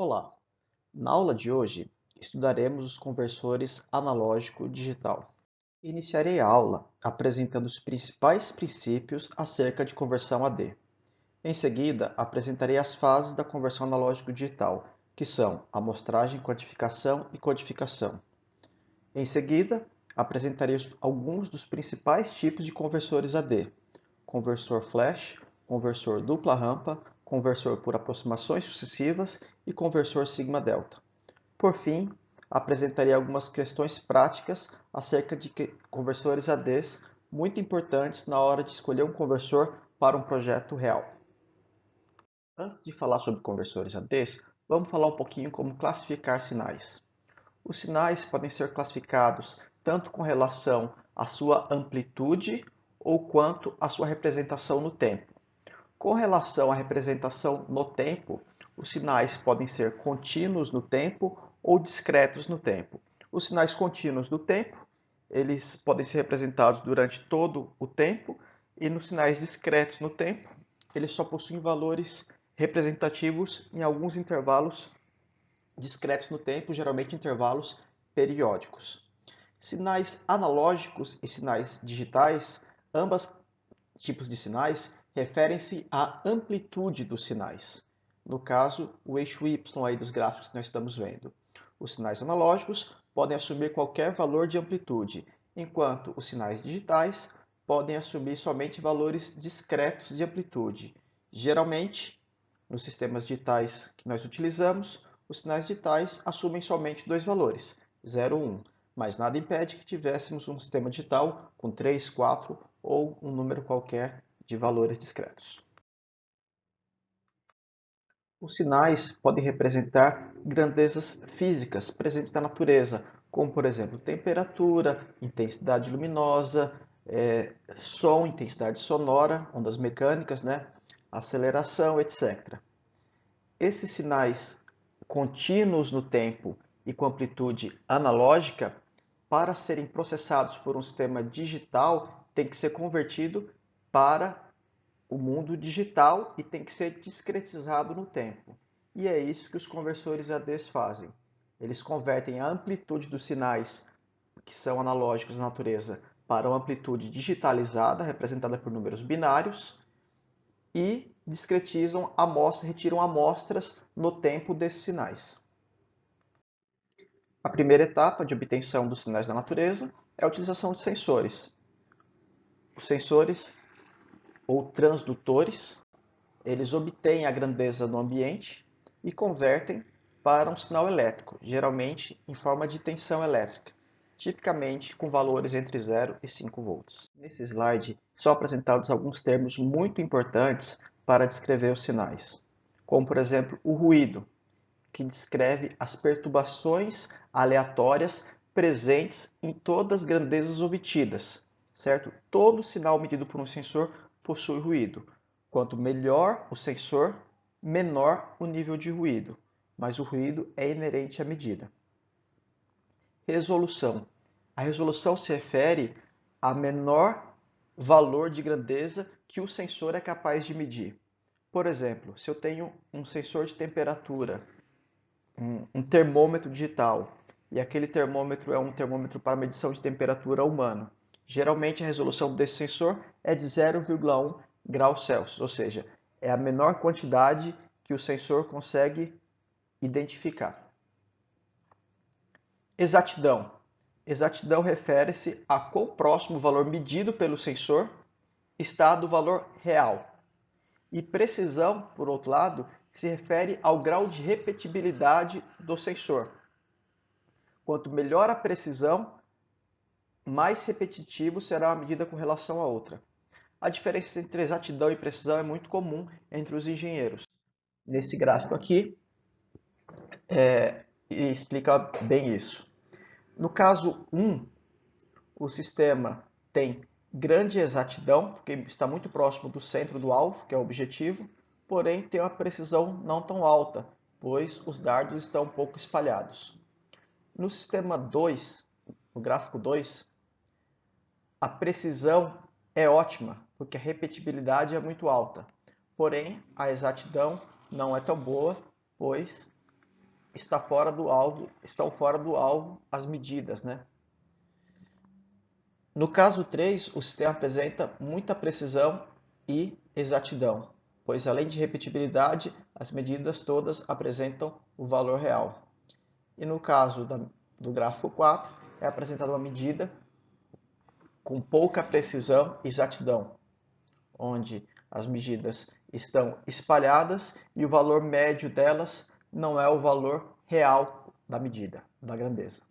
Olá! Na aula de hoje, estudaremos os conversores analógico-digital. Iniciarei a aula apresentando os principais princípios acerca de conversão AD. Em seguida, apresentarei as fases da conversão analógico-digital, que são amostragem, quantificação e codificação. Em seguida, apresentarei alguns dos principais tipos de conversores AD: conversor flash, conversor dupla rampa, conversor por aproximações sucessivas e conversor sigma-delta. Por fim, apresentarei algumas questões práticas acerca de conversores ADs muito importantes na hora de escolher um conversor para um projeto real. Antes de falar sobre conversores ADs, vamos falar um pouquinho como classificar sinais. Os sinais podem ser classificados tanto com relação à sua amplitude ou quanto à sua representação no tempo. Com relação à representação no tempo, os sinais podem ser contínuos no tempo ou discretos no tempo. Os sinais contínuos no tempo, eles podem ser representados durante todo o tempo, e nos sinais discretos no tempo, eles só possuem valores representativos em alguns intervalos discretos no tempo, geralmente intervalos periódicos. Sinais analógicos e sinais digitais, ambos tipos de sinais, referem-se à amplitude dos sinais. No caso, o eixo Y aí dos gráficos que nós estamos vendo. Os sinais analógicos podem assumir qualquer valor de amplitude, enquanto os sinais digitais podem assumir somente valores discretos de amplitude. Geralmente, nos sistemas digitais que nós utilizamos, os sinais digitais assumem somente dois valores, 0 e 1, mas nada impede que tivéssemos um sistema digital com 3, 4 ou um número qualquer de valores discretos. Os sinais podem representar grandezas físicas presentes na natureza, como, por exemplo, temperatura, intensidade luminosa, som, intensidade sonora, ondas mecânicas, aceleração, etc. Esses sinais contínuos no tempo e com amplitude analógica, para serem processados por um sistema digital, tem que ser convertido para o mundo digital e tem que ser discretizado no tempo. E é isso que os conversores ADs fazem. Eles convertem a amplitude dos sinais que são analógicos na natureza para uma amplitude digitalizada, representada por números binários, e discretizam amostras, retiram amostras no tempo desses sinais. A primeira etapa de obtenção dos sinais da natureza é a utilização de sensores. Os sensores ou transdutores, eles obtêm a grandeza do ambiente e convertem para um sinal elétrico, geralmente em forma de tensão elétrica, tipicamente com valores entre 0 e 5 volts. Nesse slide são apresentados alguns termos muito importantes para descrever os sinais, como por exemplo o ruído, que descreve as perturbações aleatórias presentes em todas as grandezas obtidas, certo? Todo sinal medido por um sensor possui ruído. Quanto melhor o sensor, menor o nível de ruído, mas o ruído é inerente à medida. Resolução. A resolução se refere a menor valor de grandeza que o sensor é capaz de medir. Por exemplo, se eu tenho um sensor de temperatura, um termômetro digital, e aquele termômetro é um termômetro para medição de temperatura humana, geralmente a resolução desse sensor é de 0,1 graus Celsius, ou seja, é a menor quantidade que o sensor consegue identificar. Exatidão. Exatidão refere-se a quão próximo o valor medido pelo sensor está do valor real. E precisão, por outro lado, se refere ao grau de repetibilidade do sensor. Quanto melhor a precisão, mais repetitivo será a medida com relação à outra. A diferença entre exatidão e precisão é muito comum entre os engenheiros. Nesse gráfico aqui, explica bem isso. No caso 1, o sistema tem grande exatidão, porque está muito próximo do centro do alvo, que é o objetivo, porém tem uma precisão não tão alta, pois os dardos estão um pouco espalhados. No sistema 2, no gráfico 2, a precisão é ótima, porque a repetibilidade é muito alta. Porém, a exatidão não é tão boa, pois estão fora do alvo as medidas, né? No caso 3, o sistema apresenta muita precisão e exatidão, pois além de repetibilidade, as medidas todas apresentam o valor real. E no caso do gráfico 4, é apresentada uma medida com pouca precisão e exatidão, onde as medidas estão espalhadas e o valor médio delas não é o valor real da medida, da grandeza.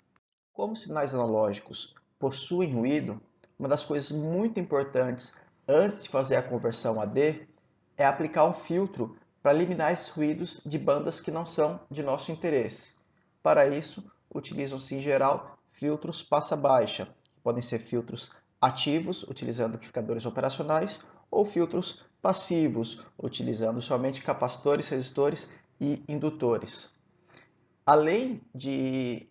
Como sinais analógicos possuem ruído, uma das coisas muito importantes antes de fazer a conversão AD é aplicar um filtro para eliminar esses ruídos de bandas que não são de nosso interesse. Para isso, utilizam-se em geral filtros passa-baixa, que podem ser filtros ativos, utilizando amplificadores operacionais, ou filtros passivos, utilizando somente capacitores, resistores e indutores. Além de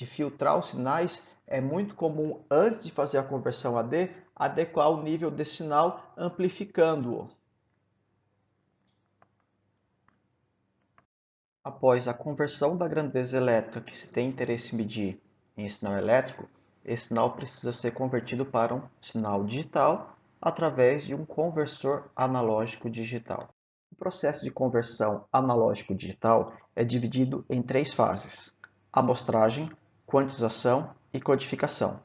filtrar os sinais, é muito comum, antes de fazer a conversão AD, adequar o nível desse sinal amplificando-o. Após a conversão da grandeza elétrica que se tem interesse em medir em sinal elétrico, esse sinal precisa ser convertido para um sinal digital através de um conversor analógico digital. O processo de conversão analógico digital é dividido em 3 fases: amostragem, quantização e codificação.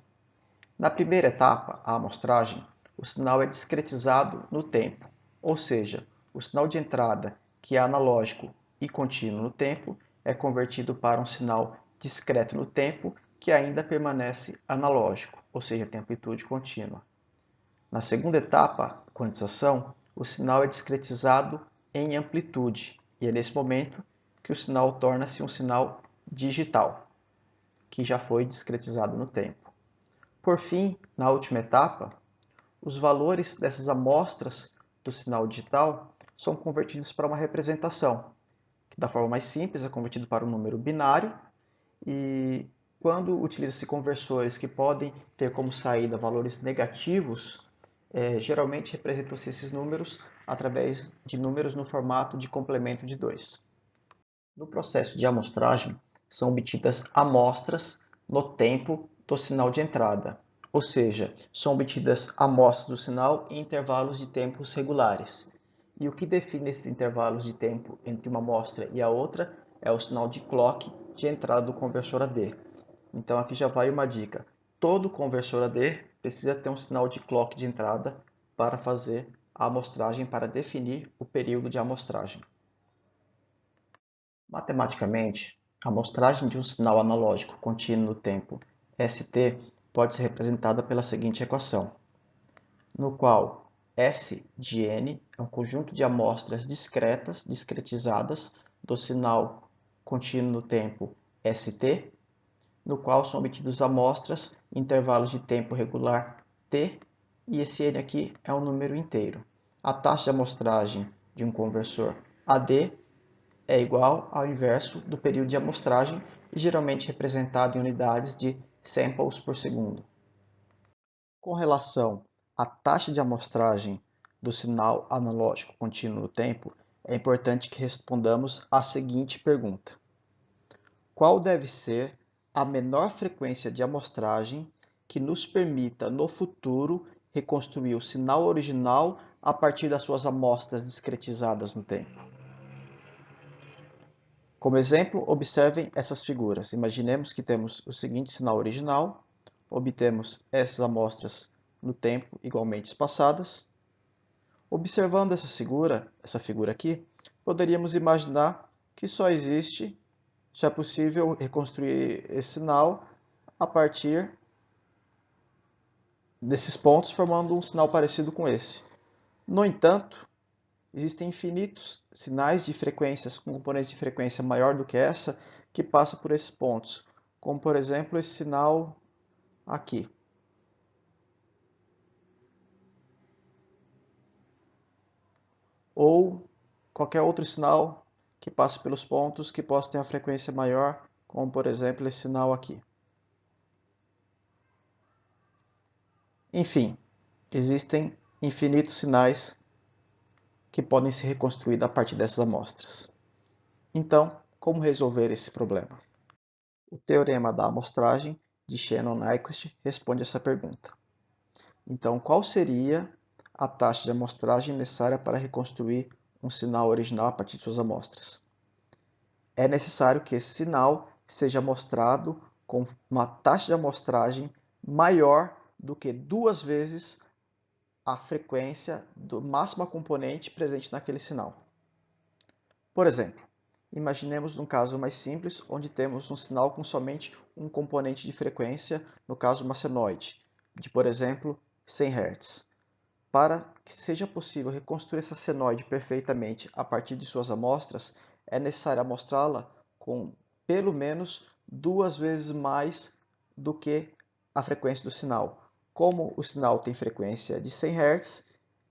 Na primeira etapa, a amostragem, o sinal é discretizado no tempo, ou seja, o sinal de entrada, que é analógico e contínuo no tempo, é convertido para um sinal discreto no tempo, que ainda permanece analógico, ou seja, tem amplitude contínua. Na segunda etapa, quantização, o sinal é discretizado em amplitude, e é nesse momento que o sinal torna-se um sinal digital, que já foi discretizado no tempo. Por fim, na última etapa, os valores dessas amostras do sinal digital são convertidos para uma representação, que da forma mais simples é convertido para um número binário, e quando utiliza-se conversores que podem ter como saída valores negativos, geralmente representam-se esses números através de números no formato de complemento de 2. No processo de amostragem, são obtidas amostras no tempo do sinal de entrada, ou seja, são obtidas amostras do sinal em intervalos de tempos regulares. E o que define esses intervalos de tempo entre uma amostra e a outra é o sinal de clock de entrada do conversor AD. Então aqui já vai uma dica: todo conversor AD precisa ter um sinal de clock de entrada para fazer a amostragem, para definir o período de amostragem. Matematicamente, a amostragem de um sinal analógico contínuo no tempo ST pode ser representada pela seguinte equação, no qual S de n é um conjunto de amostras discretas, discretizadas, do sinal contínuo no tempo ST, no qual são obtidas amostras em intervalos de tempo regular t, e esse n aqui é um número inteiro. A taxa de amostragem de um conversor AD é igual ao inverso do período de amostragem e geralmente representado em unidades de samples por segundo. Com relação à taxa de amostragem do sinal analógico contínuo no tempo, é importante que respondamos a seguinte pergunta: qual deve ser a menor frequência de amostragem que nos permita, no futuro, reconstruir o sinal original a partir das suas amostras discretizadas no tempo? Como exemplo, observem essas figuras. Imaginemos que temos o seguinte sinal original, obtemos essas amostras no tempo igualmente espaçadas. Observando essa figura aqui, poderíamos imaginar que só é possível reconstruir esse sinal a partir desses pontos, formando um sinal parecido com esse. No entanto, existem infinitos sinais de frequências com componentes de frequência maior do que essa que passam por esses pontos, como por exemplo esse sinal aqui. Ou qualquer outro sinal que passe pelos pontos que possa ter uma frequência maior, como por exemplo esse sinal aqui. Enfim, existem infinitos sinais que podem ser reconstruídos a partir dessas amostras. Então, Como resolver esse problema? O teorema da amostragem de Shannon-Nyquist responde essa pergunta. Então, qual seria a taxa de amostragem necessária para reconstruir um sinal original a partir de suas amostras? É necessário que esse sinal seja mostrado com uma taxa de amostragem maior do que 2 vezes a frequência do máximo componente presente naquele sinal. Por exemplo, imaginemos um caso mais simples, onde temos um sinal com somente um componente de frequência, no caso uma senoide, de, por exemplo, 100 Hz. Para que seja possível reconstruir essa senoide perfeitamente a partir de suas amostras, é necessário amostrá-la com pelo menos 2 vezes mais do que a frequência do sinal. Como o sinal tem frequência de 100 Hz,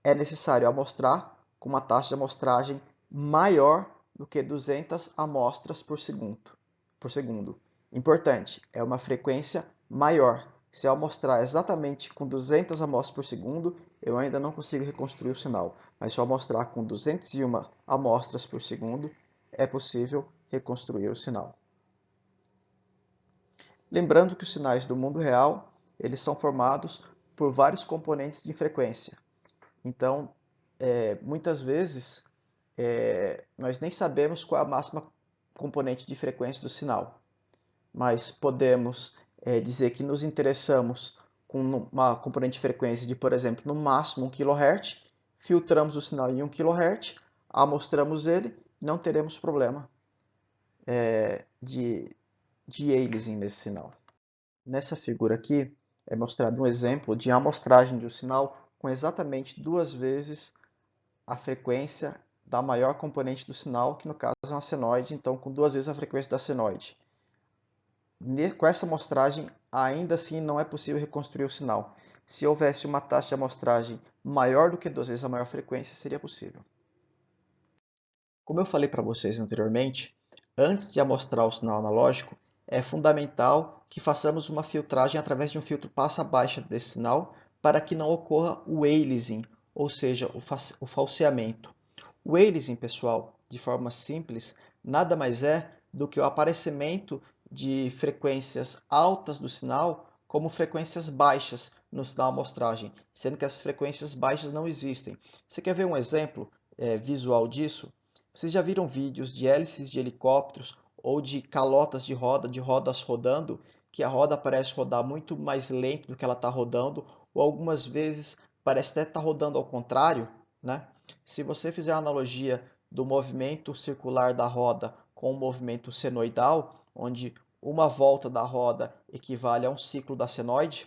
é necessário amostrar com uma taxa de amostragem maior do que 200 amostras por segundo. Importante, é uma frequência maior. Se eu amostrar exatamente com 200 amostras por segundo, eu ainda não consigo reconstruir o sinal. Mas se eu amostrar com 201 amostras por segundo, é possível reconstruir o sinal. Lembrando que os sinais do mundo real, eles são formados por vários componentes de frequência. Então, muitas vezes, nós nem sabemos qual é a máxima componente de frequência do sinal. Mas podemos dizer que nos interessamos com uma componente de frequência de, por exemplo, no máximo 1 kHz, filtramos o sinal em 1 kHz, amostramos ele e não teremos problema de aliasing nesse sinal. Nessa figura aqui é mostrado um exemplo de amostragem de um sinal com exatamente 2 vezes a frequência da maior componente do sinal, que no caso é uma senoide, então com 2 vezes a frequência da senoide. Com essa amostragem, ainda assim não é possível reconstruir o sinal. Se houvesse uma taxa de amostragem maior do que 2 vezes a maior frequência, seria possível. Como eu falei para vocês anteriormente, antes de amostrar o sinal analógico, é fundamental que façamos uma filtragem através de um filtro passa-baixa desse sinal para que não ocorra o aliasing, ou seja, o falseamento. O aliasing, pessoal, de forma simples, nada mais é do que o aparecimento de frequências altas do sinal como frequências baixas no sinal amostragem, sendo que as frequências baixas não existem. Você quer ver um exemplo visual disso? Vocês já viram vídeos de hélices de helicópteros ou de calotas de rodas rodando, que a roda parece rodar muito mais lento do que ela está rodando, ou algumas vezes parece até estar rodando ao contrário, né? Se você fizer a analogia do movimento circular da roda com o movimento senoidal, onde uma volta da roda equivale a um ciclo da senoide,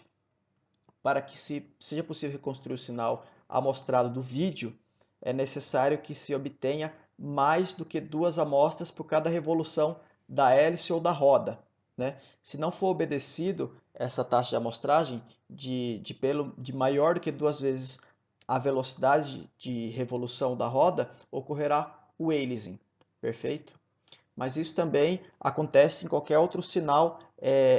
para que seja possível reconstruir o sinal amostrado do vídeo, é necessário que se obtenha mais do que 2 amostras por cada revolução da hélice ou da roda, né? Se não for obedecido essa taxa de amostragem de maior do que 2 vezes a velocidade de revolução da roda, ocorrerá o aliasing, perfeito? Mas isso também acontece em qualquer outro sinal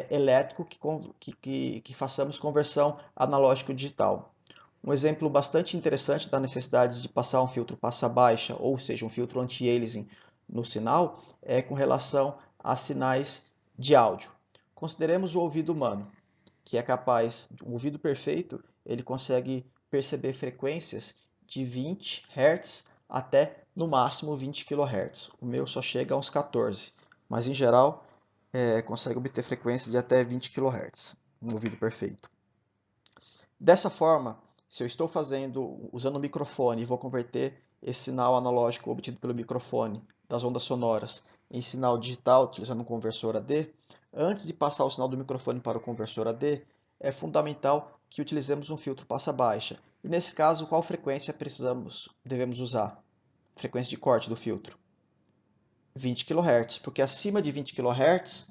elétrico que façamos conversão analógico-digital. Um exemplo bastante interessante da necessidade de passar um filtro passa-baixa, ou seja, um filtro anti-aliasing no sinal, é com relação a sinais de áudio. Consideremos o ouvido humano, que é capaz, o ouvido perfeito, ele consegue perceber frequências de 20 Hz até no máximo 20 kHz. O meu só chega a uns 14, mas em geral consegue obter frequências de até 20 kHz no ouvido perfeito. Dessa forma, se eu estou usando o microfone e vou converter esse sinal analógico obtido pelo microfone das ondas sonoras em sinal digital utilizando um conversor AD, antes de passar o sinal do microfone para o conversor AD, é fundamental que utilizemos um filtro passa-baixa. E nesse caso, qual frequência devemos usar? Frequência de corte do filtro. 20 kHz, porque acima de 20 kHz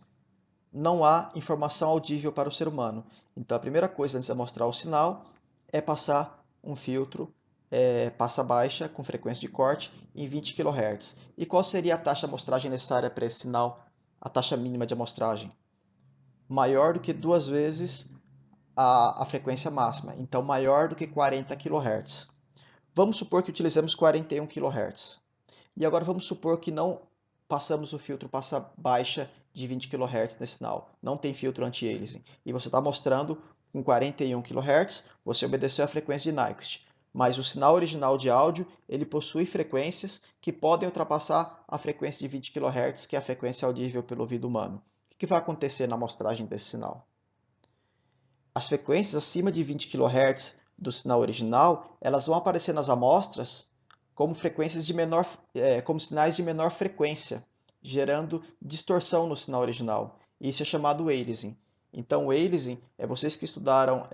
não há informação audível para o ser humano. Então a primeira coisa antes de mostrar o sinal é passar um filtro passa-baixa com frequência de corte em 20 kHz. E qual seria a taxa de amostragem necessária para esse sinal? A taxa mínima de amostragem? Maior do que 2 vezes a frequência máxima, então maior do que 40 kHz. Vamos supor que utilizemos 41 kHz. E agora vamos supor que não passamos o filtro passa baixa de 20 kHz nesse sinal. Não tem filtro anti-aliasing. E você está mostrando com 41 kHz, você obedeceu a frequência de Nyquist. Mas o sinal original de áudio, ele possui frequências que podem ultrapassar a frequência de 20 kHz, que é a frequência audível pelo ouvido humano. O que vai acontecer na amostragem desse sinal? As frequências acima de 20 kHz do sinal original, elas vão aparecer nas amostras como frequências de menor, como sinais de menor frequência, gerando distorção no sinal original. Isso é chamado aliasing. Então, o aliasing, vocês que estudaram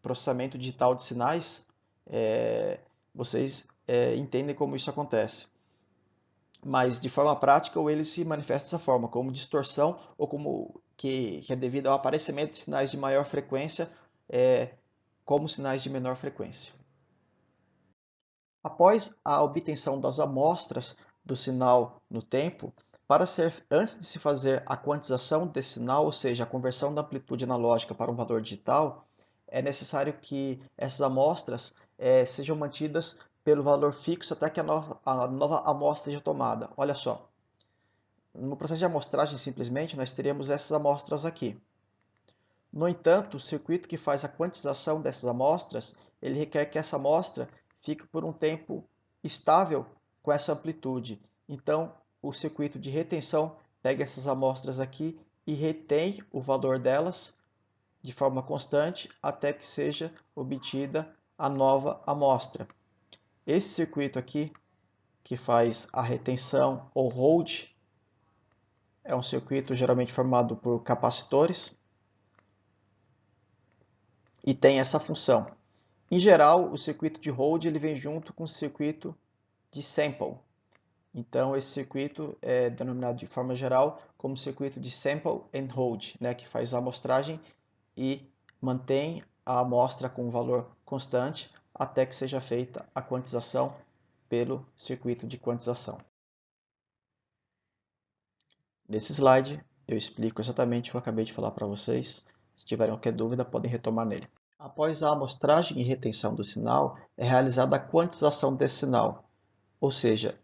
processamento digital de sinais, vocês entendem como isso acontece. Mas, de forma prática, o aliasing se manifesta dessa forma, como distorção ou como que é devido ao aparecimento de sinais de maior frequência como sinais de menor frequência. Após a obtenção das amostras do sinal no tempo, antes de se fazer a quantização desse sinal, ou seja, a conversão da amplitude analógica para um valor digital, é necessário que essas amostras sejam mantidas pelo valor fixo até que a nova amostra seja tomada. Olha só, no processo de amostragem, simplesmente, nós teríamos essas amostras aqui. No entanto, o circuito que faz a quantização dessas amostras, ele requer que essa amostra fique por um tempo estável com essa amplitude. Então, o circuito de retenção pega essas amostras aqui e retém o valor delas de forma constante até que seja obtida a nova amostra. Esse circuito aqui, que faz a retenção ou hold, é um circuito geralmente formado por capacitores e tem essa função. Em geral, o circuito de hold ele vem junto com o circuito de sample. Então, esse circuito é denominado de forma geral como circuito de sample and hold, né, que faz a amostragem e mantém a amostra com um valor constante até que seja feita a quantização pelo circuito de quantização. Nesse slide, eu explico exatamente o que eu acabei de falar para vocês. Se tiverem qualquer dúvida, podem retomar nele. Após a amostragem e retenção do sinal, é realizada a quantização desse sinal, ou seja,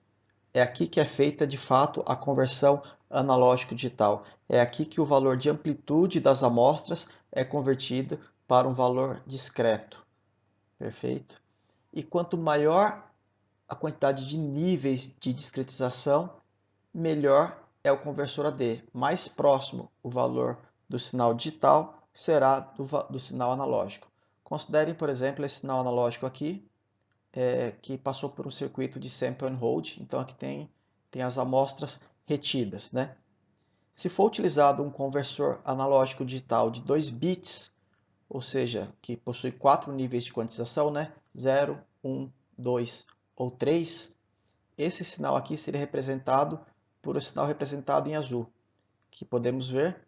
é aqui que é feita de fato a conversão analógico-digital. É aqui que o valor de amplitude das amostras é convertido para um valor discreto. Perfeito? E quanto maior a quantidade de níveis de discretização, melhor é o conversor AD. Mais próximo o valor do sinal digital será do sinal analógico. Considerem, por exemplo, esse sinal analógico aqui, que passou por um circuito de sample and hold. Então, aqui tem as amostras retidas, né? Se for utilizado um conversor analógico digital de 2 bits, ou seja, que possui 4 níveis de quantização, né? 0, 1, 2 ou 3, esse sinal aqui seria representado por um sinal representado em azul, que podemos ver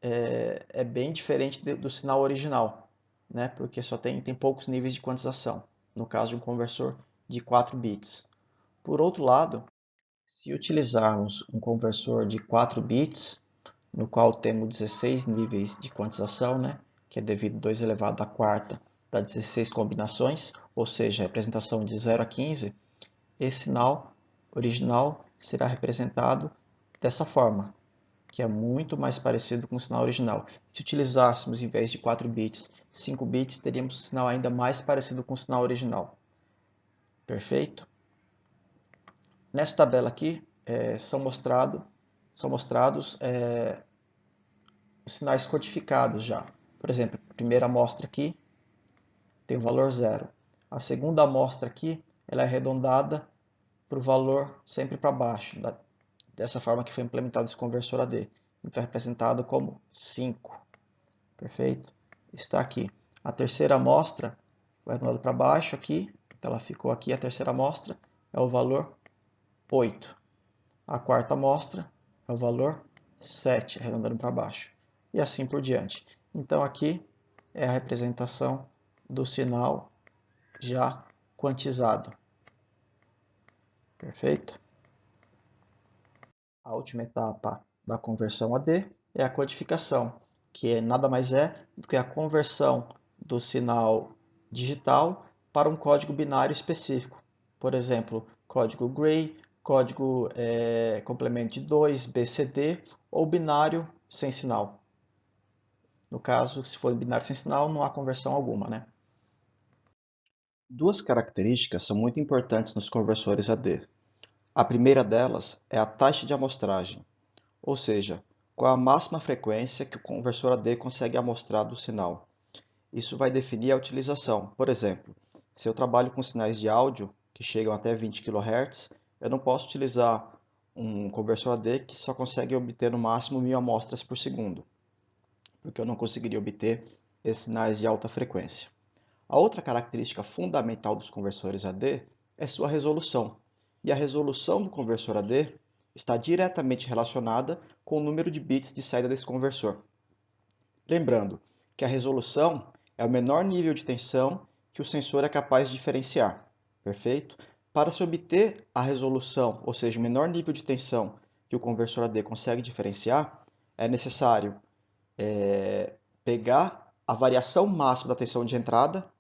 é bem diferente do sinal original, né? Porque só tem poucos níveis de quantização, no caso de um conversor de 4 bits. Por outro lado, se utilizarmos um conversor de 4 bits, no qual temos 16 níveis de quantização, né? Que é devido a 2 elevado à quarta dá 16 combinações, ou seja, a representação de 0 a 15, esse sinal original será representado dessa forma, que é muito mais parecido com o sinal original. Se utilizássemos, em vez de 4 bits, 5 bits, teríamos um sinal ainda mais parecido com o sinal original. Perfeito? Nessa tabela aqui, são mostrados os sinais codificados já. Por exemplo, a primeira amostra aqui tem o valor 0. A segunda amostra aqui ela é arredondada para o valor sempre para baixo, dessa forma que foi implementado esse conversor AD. Então é representado como 5. Perfeito? Está aqui. A terceira amostra foi arredondada para baixo aqui, então ela ficou aqui. A terceira amostra é o valor 8. A quarta amostra é o valor 7, arredondando para baixo. E assim por diante. Então aqui é a representação do sinal já quantizado. Perfeito? A última etapa da conversão AD é a codificação, que nada mais é do que a conversão do sinal digital para um código binário específico. Por exemplo, código Gray Código complemento de 2, BCD ou binário sem sinal. No caso, se for binário sem sinal, não há conversão alguma, né? Duas características são muito importantes nos conversores AD. A primeira delas é a taxa de amostragem, ou seja, qual a máxima frequência que o conversor AD consegue amostrar do sinal. Isso vai definir a utilização. Por exemplo, se eu trabalho com sinais de áudio que chegam até 20 kHz, eu não posso utilizar um conversor AD que só consegue obter no máximo 1000 amostras por segundo, porque eu não conseguiria obter esses sinais de alta frequência. A outra característica fundamental dos conversores AD é sua resolução. E a resolução do conversor AD está diretamente relacionada com o número de bits de saída desse conversor. Lembrando que a resolução é o menor nível de tensão que o sensor é capaz de diferenciar. Perfeito? Para se obter a resolução, ou seja, o menor nível de tensão que o conversor AD consegue diferenciar, é necessário pegar a variação máxima da tensão de entrada.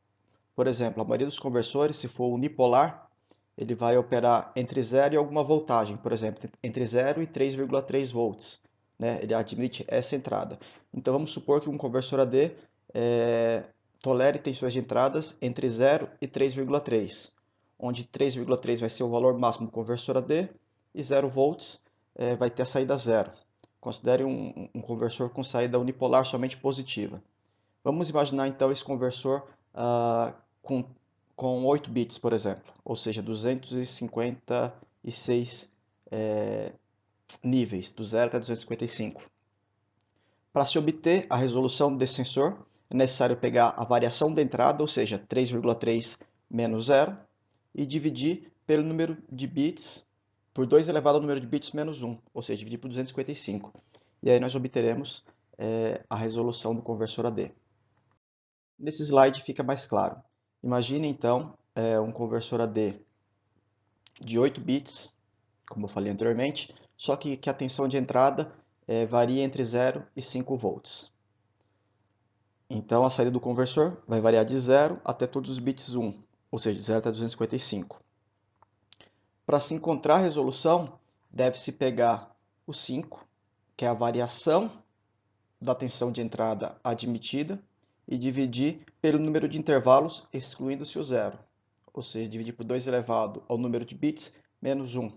Por exemplo, a maioria dos conversores, se for unipolar, ele vai operar entre 0 e alguma voltagem, por exemplo, entre 0 e 3,3 volts. Né? Ele admite essa entrada. Então vamos supor que um conversor AD tolere tensões de entradas entre 0 e 3,3, onde 3,3 vai ser o valor máximo do conversor AD e 0 volts vai ter a saída zero. Considere um conversor com saída unipolar somente positiva. Vamos imaginar então esse conversor com 8 bits, por exemplo, ou seja, 256 níveis, do 0 até 255. Para se obter a resolução desse sensor, é necessário pegar a variação da entrada, ou seja, 3,3 menos 0, e dividir pelo número de bits, por 2 elevado ao número de bits menos 1, ou seja, dividir por 255. E aí nós obteremos a resolução do conversor AD. Nesse slide fica mais claro. Imagine então um conversor AD de 8 bits, como eu falei anteriormente, só que a tensão de entrada varia entre 0 e 5 volts. Então a saída do conversor vai variar de 0 até todos os bits 1, ou seja, de 0 até 255. Para se encontrar a resolução, deve-se pegar o 5, que é a variação da tensão de entrada admitida, e dividir pelo número de intervalos, excluindo-se o zero, ou seja, dividir por 2 elevado ao número de bits menos 1.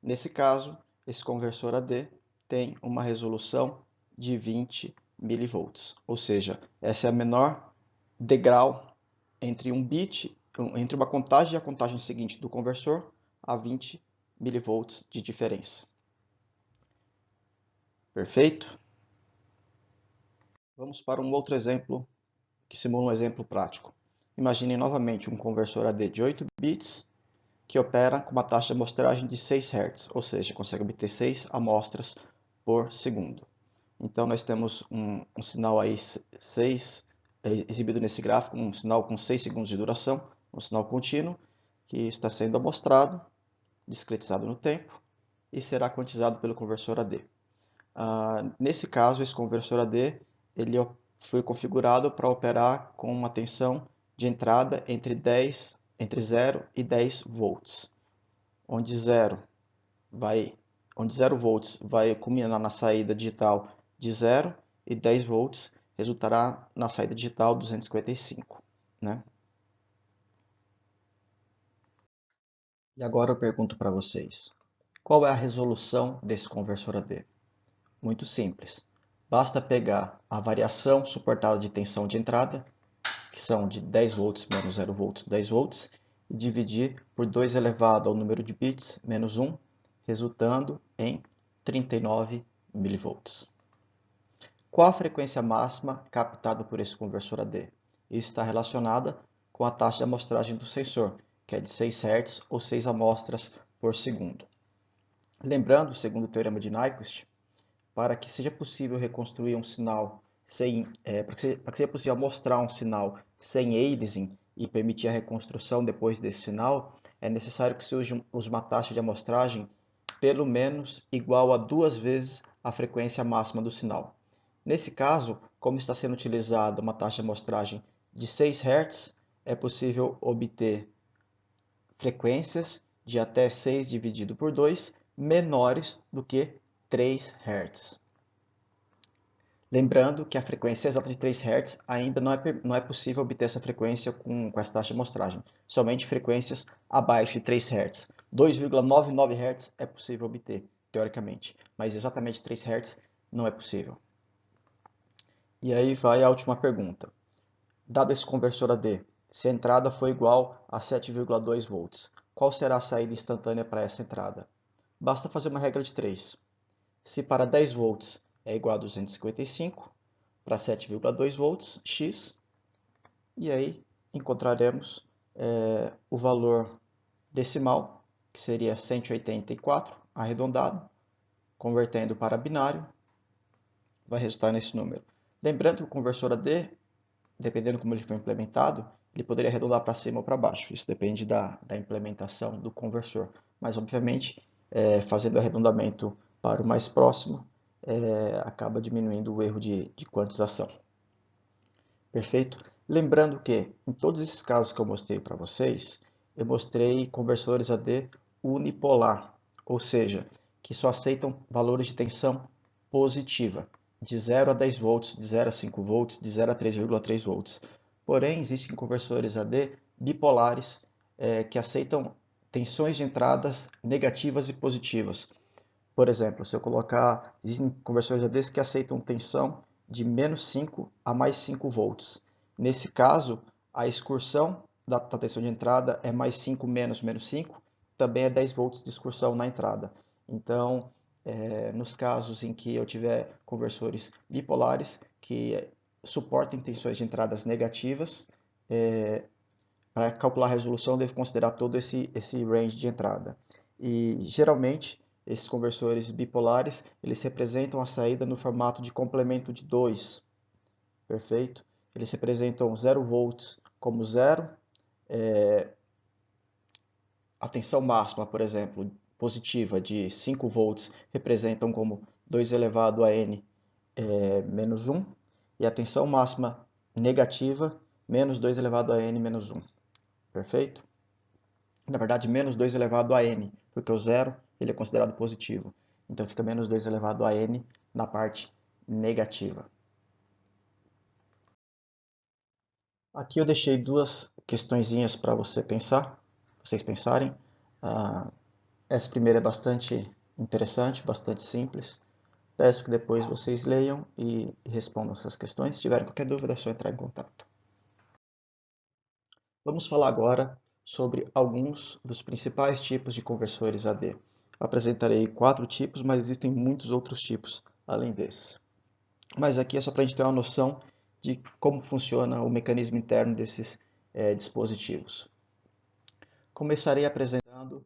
Nesse caso, esse conversor AD tem uma resolução de 20 mV, ou seja, essa é a menor degrau entre um bit, entre uma contagem e a contagem seguinte do conversor, a 20 mV de diferença. Perfeito? Vamos para um outro exemplo que simula um exemplo prático. Imagine novamente um conversor AD de 8 bits que opera com uma taxa de amostragem de 6 Hz, ou seja, consegue obter 6 amostras por segundo. Então nós temos um sinal aí 6, exibido nesse gráfico, um sinal com 6 segundos de duração, um sinal contínuo, que está sendo amostrado, discretizado no tempo, e será quantizado pelo conversor AD. Nesse caso, esse conversor AD ele foi configurado para operar com uma tensão de entrada entre 0 e 10 volts, onde 0 volts vai culminar na saída digital de 0 e 10 volts resultará na saída digital 255. Né? E agora eu pergunto para vocês, qual é a resolução desse conversor AD? Muito simples. Basta pegar a variação suportada de tensão de entrada, que são de 10 volts menos 0 volts, 10 volts, e dividir por 2 elevado ao número de bits menos 1, resultando em 39 mV. Qual a frequência máxima captada por esse conversor AD? Isso está relacionada com a taxa de amostragem do sensor, que é de 6 Hz ou 6 amostras por segundo. Lembrando, segundo o teorema de Nyquist, para que seja possível reconstruir um sinal para que seja possível mostrar um sinal sem aliasing e permitir a reconstrução depois desse sinal, é necessário que se use uma taxa de amostragem pelo menos igual a 2 vezes a frequência máxima do sinal. Nesse caso, como está sendo utilizada uma taxa de amostragem de 6 Hz, é possível obter frequências de até 6 dividido por 2 menores do que 3 Hz. Lembrando que a frequência exata de 3 Hz ainda não é possível obter essa frequência com essa taxa de amostragem. Somente frequências abaixo de 3 Hz. 2,99 Hz é possível obter, teoricamente, mas exatamente 3 Hz não é possível. E aí vai a última pergunta. Dado esse conversor AD, se a entrada for igual a 7,2 volts, qual será a saída instantânea para essa entrada? Basta fazer uma regra de 3. Se para 10 volts é igual a 255, para 7,2 volts, x, e aí encontraremos o valor decimal, que seria 184, arredondado, convertendo para binário, vai resultar nesse número. Lembrando que o conversor AD, dependendo como ele for implementado, ele poderia arredondar para cima ou para baixo. Isso depende da implementação do conversor. Mas, obviamente, fazendo o arredondamento para o mais próximo, acaba diminuindo o erro de quantização. Perfeito? Lembrando que, em todos esses casos que eu mostrei para vocês, eu mostrei conversores AD unipolar, ou seja, que só aceitam valores de tensão positiva, de 0 a 10 volts, de 0 a 5 volts, de 0 a 3,3 volts. Porém, existem conversores AD bipolares que aceitam tensões de entradas negativas e positivas. Por exemplo, se eu colocar, existem conversores ADs que aceitam tensão de menos 5 a mais 5 volts. Nesse caso, a excursão da tensão de entrada é mais 5 menos menos 5, também é 10 volts de excursão na entrada. Então, nos casos em que eu tiver conversores bipolares que suportem tensões de entradas negativas, para calcular a resolução, eu devo considerar todo esse range de entrada. E geralmente, esses conversores bipolares, eles representam a saída no formato de complemento de 2. Perfeito? Eles representam 0 volts como 0. A tensão máxima, por exemplo, positiva de 5 volts, representam como 2 elevado a n menos 1. E a tensão máxima negativa, menos 2 elevado a n menos 1. Perfeito? Na verdade, menos 2 elevado a n, porque o zero ele é considerado positivo. Então fica menos 2 elevado a n na parte negativa. Aqui eu deixei duas questõezinhas para vocês pensarem. Essa primeira é bastante interessante, bastante simples. Peço que depois vocês leiam e respondam essas questões. Se tiverem qualquer dúvida, é só entrar em contato. Vamos falar agora sobre alguns dos principais tipos de conversores AD. Apresentarei 4 tipos, mas existem muitos outros tipos além desses. Mas aqui é só para a gente ter uma noção de como funciona o mecanismo interno desses dispositivos. Começarei apresentando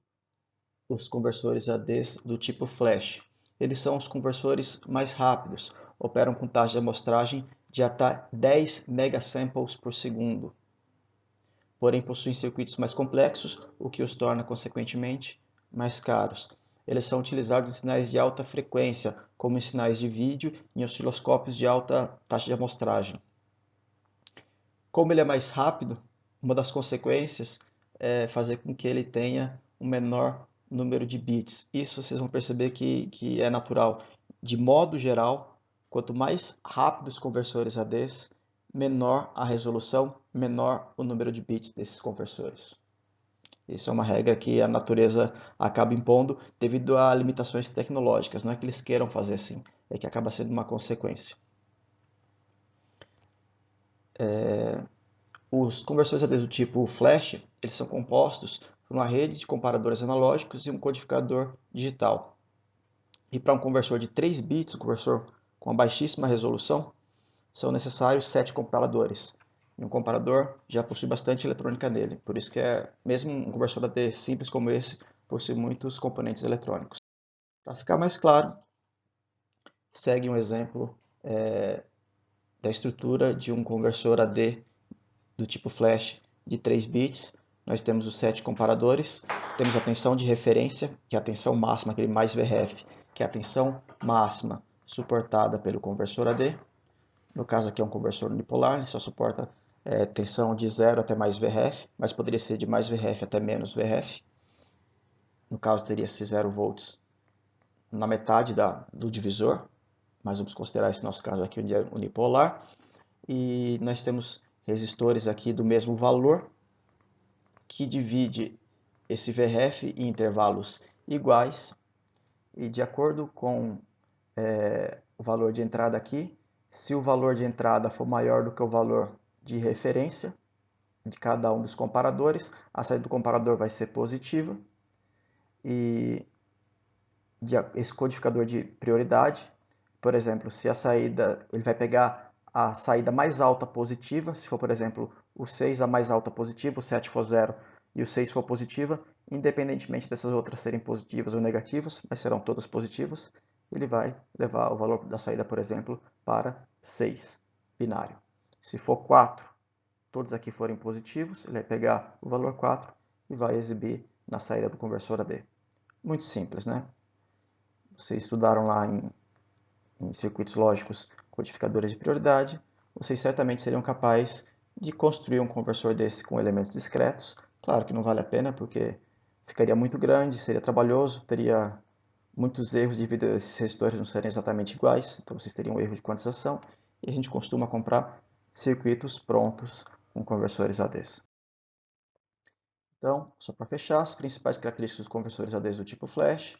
os conversores ADs do tipo flash. Eles são os conversores mais rápidos, operam com taxa de amostragem de até 10 megasamples por segundo. Porém possuem circuitos mais complexos, o que os torna, consequentemente, mais caros. Eles são utilizados em sinais de alta frequência, como em sinais de vídeo e em osciloscópios de alta taxa de amostragem. Como ele é mais rápido, uma das consequências é fazer com que ele tenha um menor número de bits. Isso vocês vão perceber que é natural. De modo geral, quanto mais rápidos os conversores ADs, menor a resolução, menor o número de bits desses conversores. Isso é uma regra que a natureza acaba impondo devido a limitações tecnológicas. Não é que eles queiram fazer assim, é que acaba sendo uma consequência. Os conversores AD do tipo flash, eles são compostos por uma rede de comparadores analógicos e um codificador digital. E para um conversor de 3 bits, um conversor com uma baixíssima resolução, são necessários 7 comparadores. E um comparador já possui bastante eletrônica nele, por isso que mesmo um conversor AD simples como esse, possui muitos componentes eletrônicos. Para ficar mais claro, segue um exemplo da estrutura de um conversor AD do tipo flash de 3 bits. Nós temos os 7 comparadores, temos a tensão de referência, que é a tensão máxima, aquele mais VRF, que é a tensão máxima suportada pelo conversor AD. No caso aqui é um conversor unipolar, ele só suporta tensão de 0 até mais VRF, mas poderia ser de mais VRF até menos VRF. no caso teria esse 0 volts na metade do divisor, mas vamos considerar esse nosso caso aqui unipolar. E nós temos resistores aqui do mesmo valor, que divide esse VRF em intervalos iguais, e de acordo com o valor de entrada aqui, se o valor de entrada for maior do que o valor de referência de cada um dos comparadores, a saída do comparador vai ser positiva, e esse codificador de prioridade, por exemplo, se a saída, ele vai pegar a saída mais alta positiva, se for, por exemplo, o 6 a mais alta positiva, o 7 for 0 e o 6 for positiva, independentemente dessas outras serem positivas ou negativas, mas serão todas positivas, ele vai levar o valor da saída, por exemplo, para 6, binário. Se for 4, todos aqui forem positivos, ele vai pegar o valor 4 e vai exibir na saída do conversor AD. Muito simples, né? Vocês estudaram lá em circuitos lógicos codificadores de prioridade, vocês certamente seriam capazes de construir um conversor desse com elementos discretos. Claro que não vale a pena, porque ficaria muito grande, seria trabalhoso, teria muitos erros devido a esses resistores não serem exatamente iguais, então vocês teriam um erro de quantização, e a gente costuma comprar circuitos prontos com conversores ADs. Então, só para fechar, as principais características dos conversores ADs do tipo flash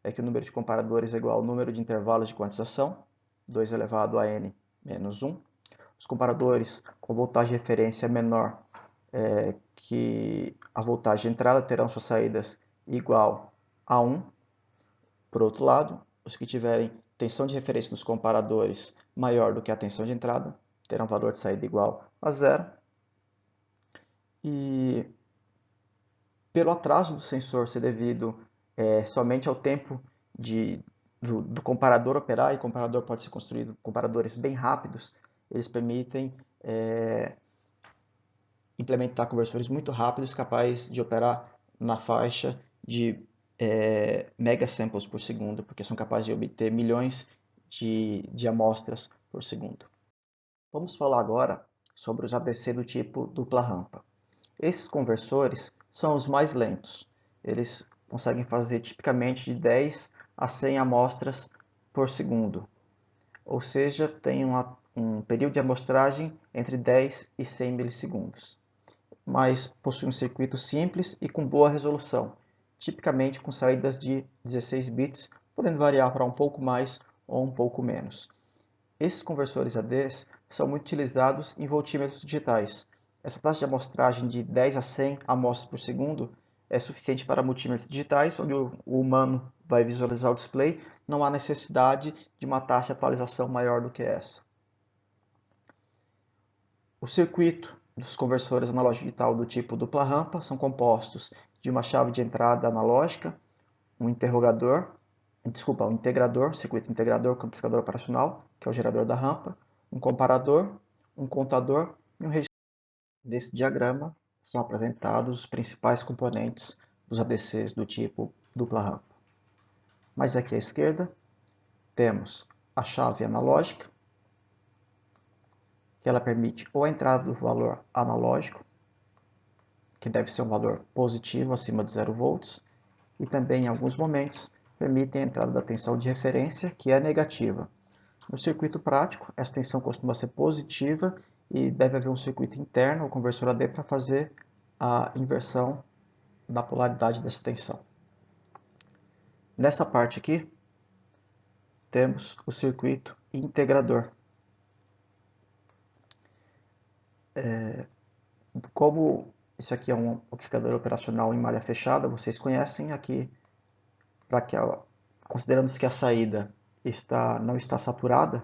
é que o número de comparadores é igual ao número de intervalos de quantização, 2 elevado a n menos 1. Os comparadores com voltagem de referência menor que a voltagem de entrada terão suas saídas igual a 1. Por outro lado, os que tiverem tensão de referência dos comparadores maior do que a tensão de entrada terão valor de saída igual a 0. E pelo atraso do sensor ser devido somente ao tempo do comparador operar, e o comparador pode ser construído comparadores bem rápidos, eles permitem implementar conversores muito rápidos, capazes de operar na faixa de megasamples por segundo, porque são capazes de obter milhões de amostras por segundo. Vamos falar agora sobre os ADC do tipo dupla rampa. Esses conversores são os mais lentos. Eles conseguem fazer tipicamente de 10 a 100 amostras por segundo. Ou seja, tem um período de amostragem entre 10 e 100 milissegundos. Mas possui um circuito simples e com boa resolução, tipicamente com saídas de 16 bits, podendo variar para um pouco mais ou um pouco menos. Esses conversores ADs são muito utilizados em voltímetros digitais. Essa taxa de amostragem de 10 a 100 amostras por segundo é suficiente para multímetros digitais, onde o humano vai visualizar o display. Não há necessidade de uma taxa de atualização maior do que essa. O circuito dos conversores analógico digital do tipo dupla rampa são compostos de uma chave de entrada analógica, um integrador, circuito integrador com amplificador operacional, que é o gerador da rampa, um comparador, um contador e um registro. Nesse diagrama são apresentados os principais componentes dos ADCs do tipo dupla rampa. Mais aqui à esquerda temos a chave analógica, que ela permite ou a entrada do valor analógico, que deve ser um valor positivo acima de 0 volts, e também em alguns momentos permitem a entrada da tensão de referência, que é negativa. No circuito prático, essa tensão costuma ser positiva e deve haver um circuito interno, o conversor AD, para fazer a inversão da polaridade dessa tensão. Nessa parte aqui, temos o circuito integrador. Como isso aqui é um amplificador operacional em malha fechada, vocês conhecem aqui, considerando que a saída não está saturada,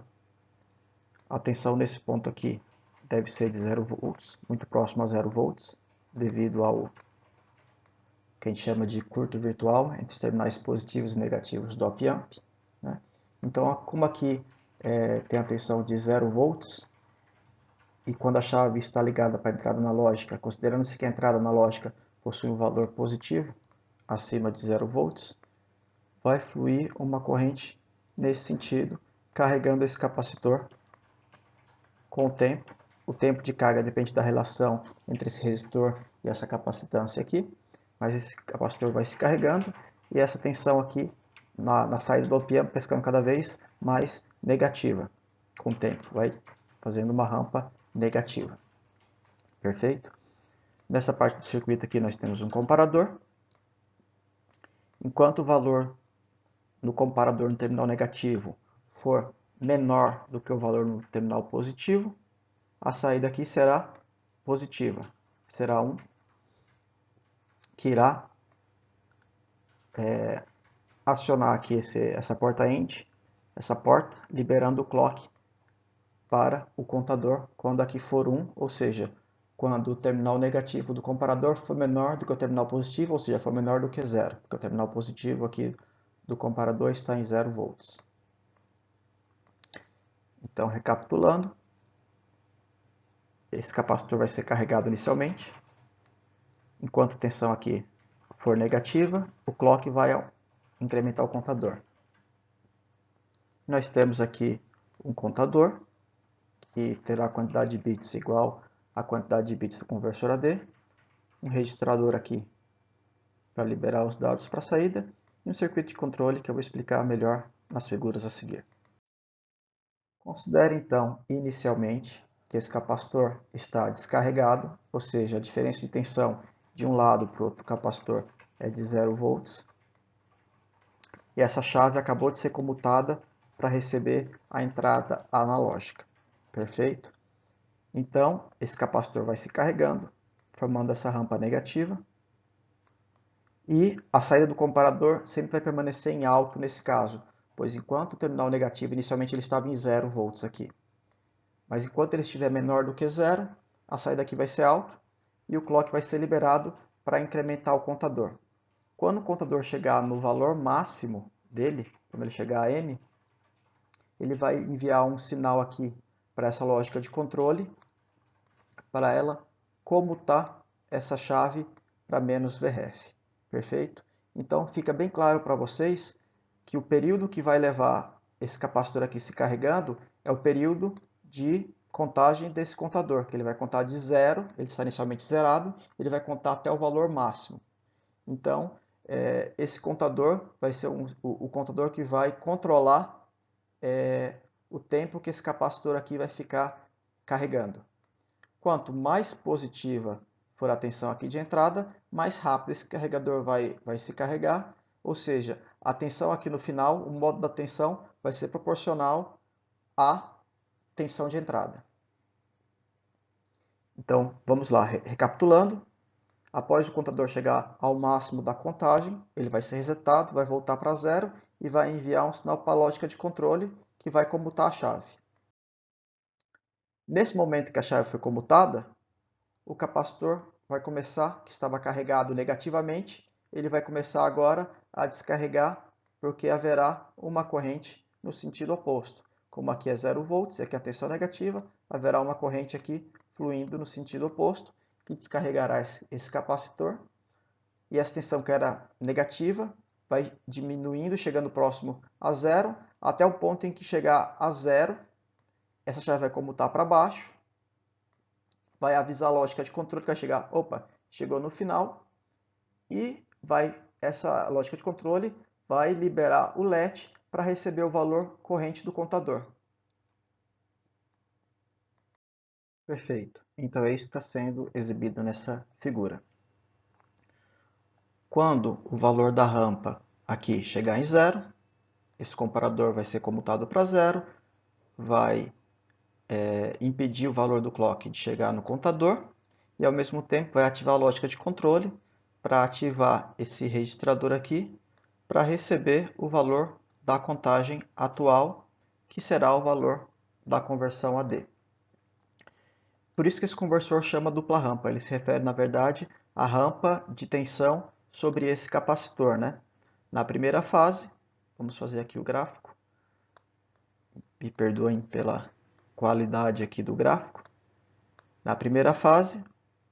a tensão nesse ponto aqui deve ser de 0 volts, muito próximo a 0 volts, devido ao que a gente chama de curto virtual entre os terminais positivos e negativos do op-amp. Né? Então, como aqui tem a tensão de 0 volts, e quando a chave está ligada para a entrada analógica, considerando-se que a entrada analógica possui um valor positivo, acima de 0 volts, vai fluir uma corrente nesse sentido, carregando esse capacitor com o tempo. O tempo de carga depende da relação entre esse resistor e essa capacitância aqui, mas esse capacitor vai se carregando e essa tensão aqui na saída do op-amp vai ficando cada vez mais negativa com o tempo, vai fazendo uma rampa negativa. Perfeito? Nessa parte do circuito aqui nós temos um comparador. Enquanto o valor no comparador no terminal negativo for menor do que o valor no terminal positivo, a saída aqui será positiva. Será 1 que irá acionar aqui essa porta END, essa porta, liberando o clock para o contador quando aqui for 1, ou seja, quando o terminal negativo do comparador for menor do que o terminal positivo, ou seja, for menor do que 0, porque o terminal positivo aqui do comparador está em 0 volts. Então, recapitulando, esse capacitor vai ser carregado inicialmente. Enquanto a tensão aqui for negativa, o clock vai incrementar o contador. Nós temos aqui um contador, que terá a quantidade de bits igual à quantidade de bits do conversor AD, um registrador aqui para liberar os dados para a saída, e um circuito de controle que eu vou explicar melhor nas figuras a seguir. Considere então, inicialmente, que esse capacitor está descarregado, ou seja, a diferença de tensão de um lado para o outro capacitor é de 0 volts. E essa chave acabou de ser comutada para receber a entrada analógica. Perfeito? Então, esse capacitor vai se carregando, formando essa rampa negativa. E a saída do comparador sempre vai permanecer em alto nesse caso, pois enquanto o terminal negativo inicialmente ele estava em 0 volts aqui. Mas enquanto ele estiver menor do que 0, a saída aqui vai ser alta e o clock vai ser liberado para incrementar o contador. Quando o contador chegar no valor máximo dele, quando ele chegar a N, ele vai enviar um sinal aqui para essa lógica de controle, para ela comutar essa chave para menos VRF. Perfeito? Então fica bem claro para vocês que o período que vai levar esse capacitor aqui se carregando é o período de contagem desse contador, que ele vai contar de 0, ele está inicialmente zerado, ele vai contar até o valor máximo. Então, esse contador vai ser o contador que vai controlar o tempo que esse capacitor aqui vai ficar carregando. Quanto mais positiva for a tensão aqui de entrada, mais rápido esse carregador vai se carregar, ou seja, a tensão aqui no final, o modo da tensão vai ser proporcional à tensão de entrada. Então, vamos lá, recapitulando. Após o contador chegar ao máximo da contagem, ele vai ser resetado, vai voltar para 0 e vai enviar um sinal para a lógica de controle que vai comutar a chave. Nesse momento que a chave foi comutada, o capacitor vai começar, que estava carregado negativamente, ele vai começar agora a descarregar, porque haverá uma corrente no sentido oposto. Como aqui é 0 volts, aqui é a tensão negativa, haverá uma corrente aqui fluindo no sentido oposto, que descarregará esse capacitor. E essa tensão que era negativa vai diminuindo, chegando próximo a 0, até o ponto em que chegar a 0, essa chave vai comutar para baixo, vai avisar a lógica de controle que vai chegar, opa, chegou no final, e essa lógica de controle vai liberar o LED para receber o valor corrente do contador. Perfeito. Então é isso que está sendo exibido nessa figura. Quando o valor da rampa aqui chegar em 0, esse comparador vai ser comutado para 0, vai impedir o valor do clock de chegar no contador e ao mesmo tempo vai ativar a lógica de controle para ativar esse registrador aqui para receber o valor da contagem atual, que será o valor da conversão AD. Por isso que esse conversor chama dupla rampa, ele se refere na verdade à rampa de tensão sobre esse capacitor, né? Na primeira fase, vamos fazer aqui o gráfico, me perdoem pela qualidade aqui do gráfico. Na primeira fase,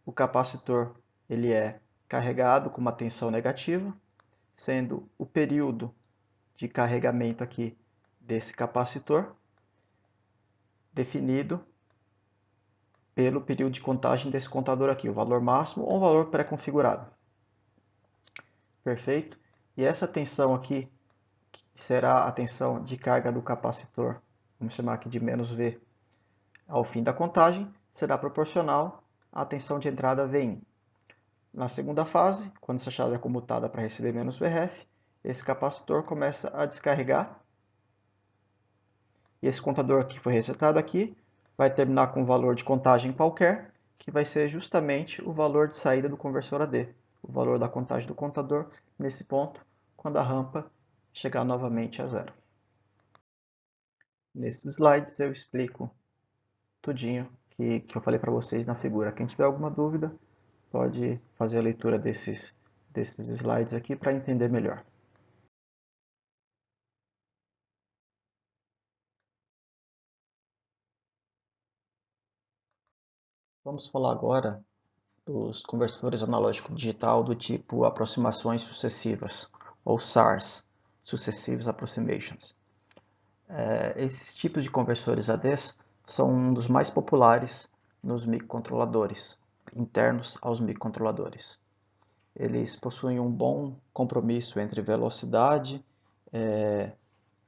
o capacitor ele é carregado com uma tensão negativa, sendo o período de carregamento aqui desse capacitor definido pelo período de contagem desse contador aqui, o valor máximo ou o valor pré-configurado. Perfeito? E essa tensão aqui, que será a tensão de carga do capacitor, vamos chamar aqui de menos V, ao fim da contagem, será proporcional à tensão de entrada Vin. Na segunda fase, quando essa chave é comutada para receber menos Vref, esse capacitor começa a descarregar. E esse contador que foi resetado aqui vai terminar com um valor de contagem qualquer, que vai ser justamente o valor de saída do conversor AD. O valor da contagem do contador nesse ponto, quando a rampa chegar novamente a zero. Nesses slides eu explico tudinho que eu falei para vocês na figura. Quem tiver alguma dúvida, pode fazer a leitura desses slides aqui para entender melhor. Vamos falar agora dos conversores analógico digital do tipo aproximações sucessivas, ou SARs, Successive Approximations. Esses tipos de conversores ADs são um dos mais populares nos microcontroladores, internos aos microcontroladores. Eles possuem um bom compromisso entre velocidade,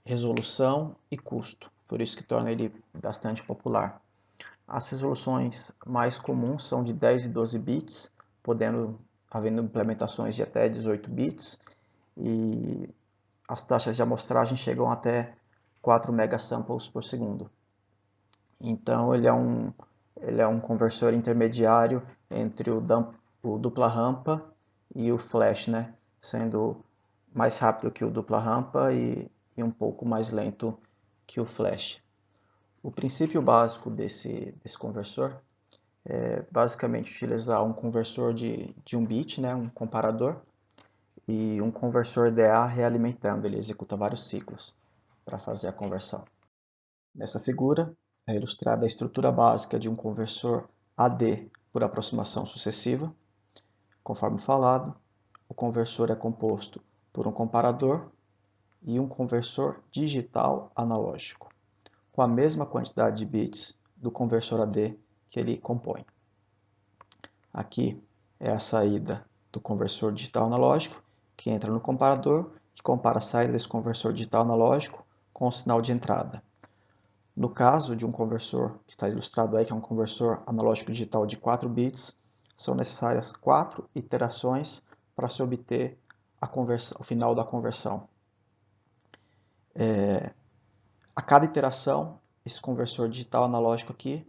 resolução e custo, por isso que torna ele bastante popular. As resoluções mais comuns são de 10 e 12 bits, havendo implementações de até 18 bits, e as taxas de amostragem chegam até 4 megasamples por segundo. Então ele é um conversor intermediário entre o dupla rampa e o flash, né? Sendo mais rápido que o dupla rampa e um pouco mais lento que o flash. O princípio básico desse conversor é basicamente utilizar um conversor de 1 bit, né, um comparador, e um conversor DA realimentando. Ele executa vários ciclos para fazer a conversão. Nessa figura é ilustrada a estrutura básica de um conversor AD por aproximação sucessiva. Conforme falado, o conversor é composto por um comparador e um conversor digital analógico, com a mesma quantidade de bits do conversor AD que ele compõe. Aqui é a saída do conversor digital analógico, que entra no comparador, que compara a saída desse conversor digital analógico com o sinal de entrada. No caso de um conversor que está ilustrado aí, que é um conversor analógico digital de 4 bits, são necessárias 4 iterações para se obter o final da conversão. A cada iteração, esse conversor digital analógico aqui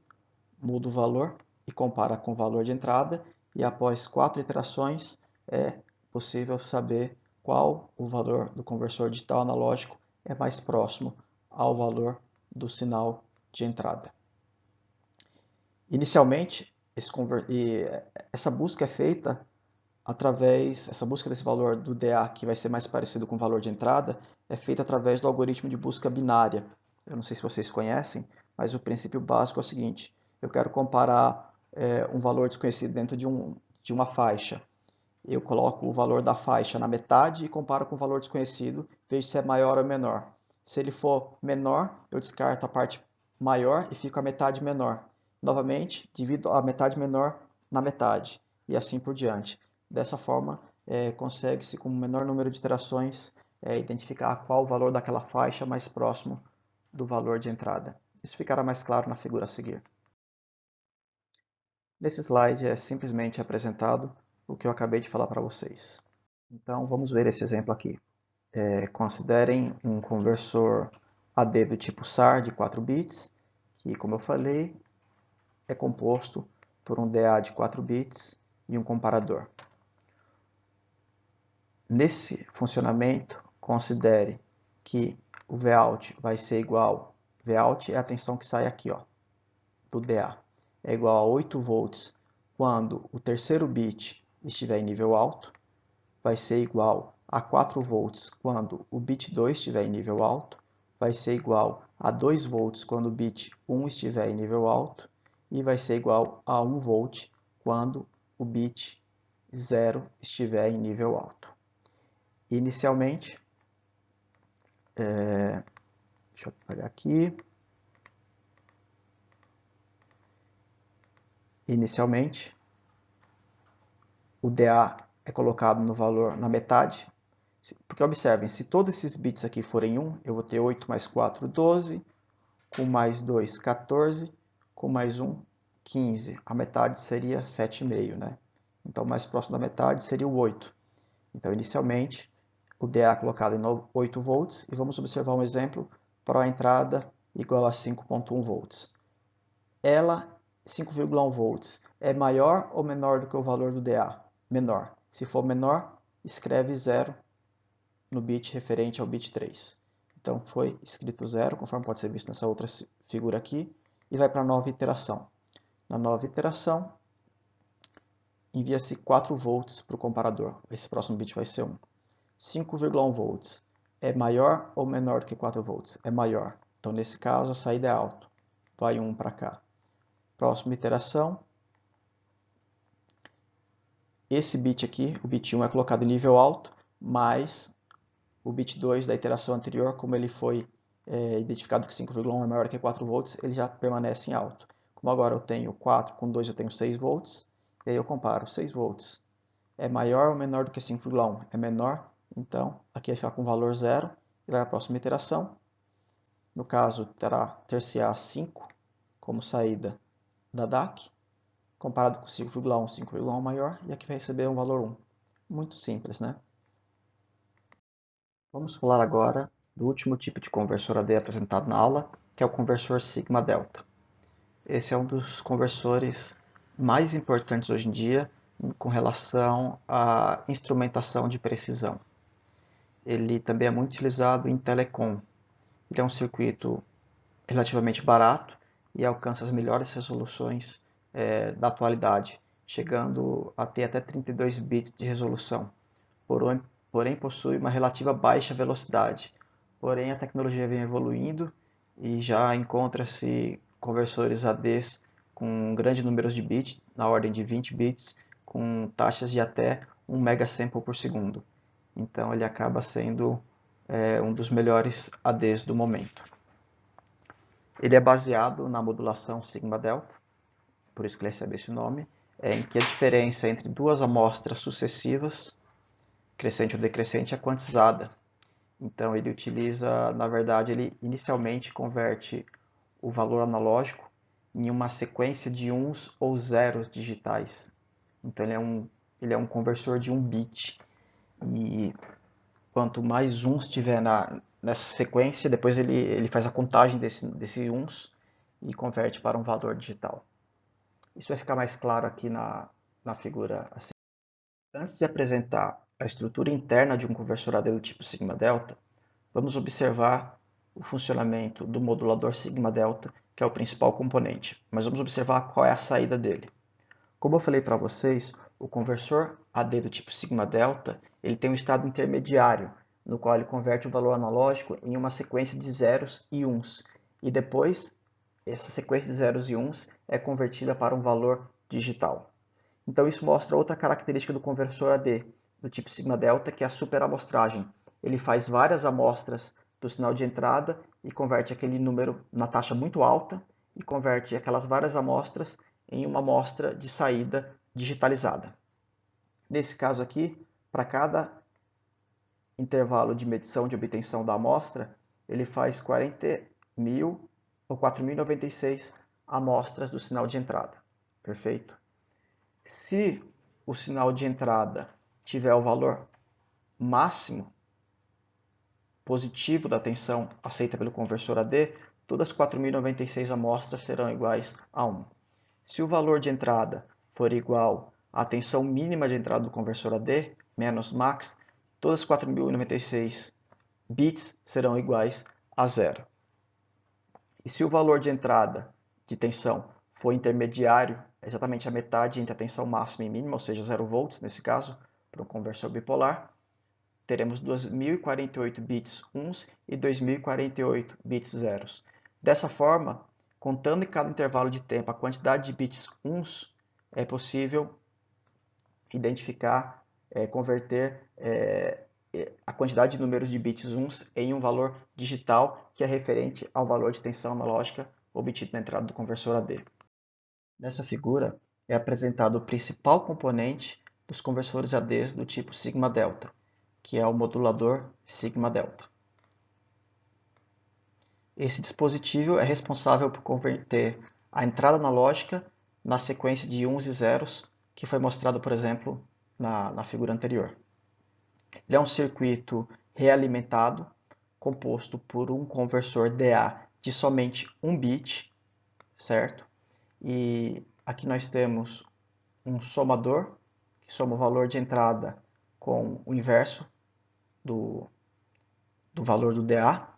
muda o valor e compara com o valor de entrada, e após 4 iterações é possível saber qual o valor do conversor digital analógico é mais próximo ao valor do sinal de entrada. Inicialmente, essa busca é feita essa busca desse valor do DA, que vai ser mais parecido com o valor de entrada, é feita através do algoritmo de busca binária. Eu não sei se vocês conhecem, mas o princípio básico é o seguinte: eu quero comparar um valor desconhecido dentro de uma faixa. Eu coloco o valor da faixa na metade e comparo com o valor desconhecido, vejo se é maior ou menor. Se ele for menor, eu descarto a parte maior e fico a metade menor. Novamente, divido a metade menor na metade, e assim por diante. Dessa forma, consegue-se, com o menor número de iterações, identificar qual o valor daquela faixa mais próximo do valor de entrada. Isso ficará mais claro na figura a seguir. Nesse slide é simplesmente apresentado o que eu acabei de falar para vocês. Então vamos ver esse exemplo aqui. Considerem um conversor AD do tipo SAR de 4 bits, que, como eu falei, é composto por um DA de 4 bits e um comparador. Nesse funcionamento, considere que o Vout vai ser igual, Vout é a tensão que sai aqui, ó, do DA, é igual a 8 volts quando o terceiro bit estiver em nível alto, vai ser igual a 4 volts quando o bit 2 estiver em nível alto, vai ser igual a 2 volts quando o bit 1 estiver em nível alto, e vai ser igual a 1 volt quando o bit 0 estiver em nível alto. Inicialmente, deixa eu apagar aqui. Inicialmente, o DA é colocado no valor na metade, porque observem, se todos esses bits aqui forem 1, eu vou ter 8 mais 4, 12, com mais 2, 14, com mais 1, 15. A metade seria 7,5, né? Então, mais próximo da metade seria o 8. Então, inicialmente, o DA é colocado em 8 volts e vamos observar um exemplo para a entrada igual a 5,1 volts. Ela, 5,1 volts, é maior ou menor do que o valor do DA? Menor. Se for menor, escreve 0 no bit referente ao bit 3. Então foi escrito 0, conforme pode ser visto nessa outra figura aqui, e vai para a nova iteração. Na nova iteração, envia-se 4 volts para o comparador. Esse próximo bit vai ser 1. 5,1 volts é maior ou menor do que 4 volts? É maior. Então, nesse caso, a saída é alta. Vai 1 para cá. Próxima iteração. Esse bit aqui, o bit 1, é colocado em nível alto, mas o bit 2 da iteração anterior, como ele foi identificado que 5,1 é maior que 4 volts, ele já permanece em alto. Como agora eu tenho 4, com 2 eu tenho 6 volts, e aí eu comparo 6 volts. É maior ou menor do que 5,1? É menor, então aqui vai ficar com valor 0 e vai à próxima iteração. No caso, terá ter-se-á 5 como saída da DAC, comparado com 5,1, 5,1 maior, e aqui vai receber um valor 1. Muito simples, né? Vamos falar agora do último tipo de conversor AD apresentado na aula, que é o conversor sigma-delta. Esse é um dos conversores mais importantes hoje em dia com relação à instrumentação de precisão. Ele também é muito utilizado em telecom. Ele é um circuito relativamente barato e alcança as melhores resoluções da atualidade, chegando a ter até 32 bits de resolução. Porém possui uma relativa baixa velocidade. Porém, a tecnologia vem evoluindo e já encontra-se conversores ADs com grandes números de bits, na ordem de 20 bits, com taxas de até 1 megasample por segundo. Então, ele acaba sendo um dos melhores ADs do momento. Ele é baseado na modulação sigma-delta, por isso que ele recebe esse nome, em que a diferença entre duas amostras sucessivas, crescente ou decrescente, é quantizada. Então ele utiliza, na verdade, ele inicialmente converte o valor analógico em uma sequência de uns ou zeros digitais. Então ele é um conversor de 1 bit. E quanto mais uns tiver nessa sequência, depois ele faz a contagem desse uns e converte para um valor digital. Isso vai ficar mais claro aqui na figura. Assim. Antes de apresentar a estrutura interna de um conversor AD do tipo sigma-delta, vamos observar o funcionamento do modulador sigma-delta, que é o principal componente. Mas vamos observar qual é a saída dele. Como eu falei para vocês, o conversor AD do tipo sigma-delta, ele tem um estado intermediário, no qual ele converte o valor analógico em uma sequência de zeros e uns. E depois, essa sequência de zeros e uns é convertida para um valor digital. Então isso mostra outra característica do conversor AD do tipo sigma-delta, que é a superamostragem. Ele faz várias amostras do sinal de entrada e converte aquele número na taxa muito alta e converte aquelas várias amostras em uma amostra de saída digitalizada. Nesse caso aqui, para cada intervalo de medição de obtenção da amostra, ele faz 40.000 ou 4.096 amostras do sinal de entrada. Perfeito? Se o sinal de entrada tiver o valor máximo positivo da tensão aceita pelo conversor AD, todas as 4.096 amostras serão iguais a 1. Se o valor de entrada for igual à tensão mínima de entrada do conversor AD, menos max, todas as 4.096 bits serão iguais a 0. E se o valor de entrada de tensão for intermediário, exatamente a metade entre a tensão máxima e mínima, ou seja, 0 volts nesse caso, para um conversor bipolar, teremos 2.048 bits uns e 2.048 bits zeros. Dessa forma, contando em cada intervalo de tempo a quantidade de bits uns, é possível identificar, converter a quantidade de números de bits uns em um valor digital que é referente ao valor de tensão analógica obtido na entrada do conversor AD. Nessa figura é apresentado o principal componente dos conversores AD do tipo sigma delta, que é o modulador sigma delta. Esse dispositivo é responsável por converter a entrada analógica na sequência de uns e zeros, que foi mostrado, por exemplo, na figura anterior. Ele é um circuito realimentado, composto por um conversor DA de somente um bit, certo? E aqui nós temos um somador, que soma o valor de entrada com o inverso do valor do DA.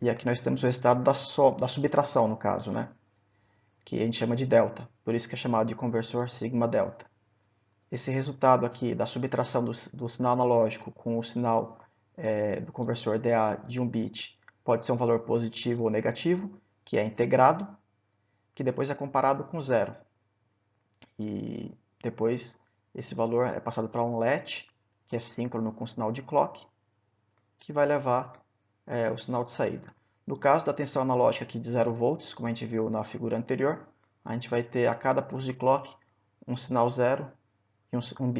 E aqui nós temos o resultado da subtração, no caso, né? Que a gente chama de delta, por isso que é chamado de conversor sigma delta. Esse resultado aqui da subtração do sinal analógico com o sinal do conversor DA de 1 bit pode ser um valor positivo ou negativo, que é integrado, que depois é comparado com zero. E depois esse valor é passado para um latch, que é síncrono com o sinal de clock, que vai levar o sinal de saída. No caso da tensão analógica aqui de 0 volts, como a gente viu na figura anterior, a gente vai ter a cada pulso de clock um sinal 0,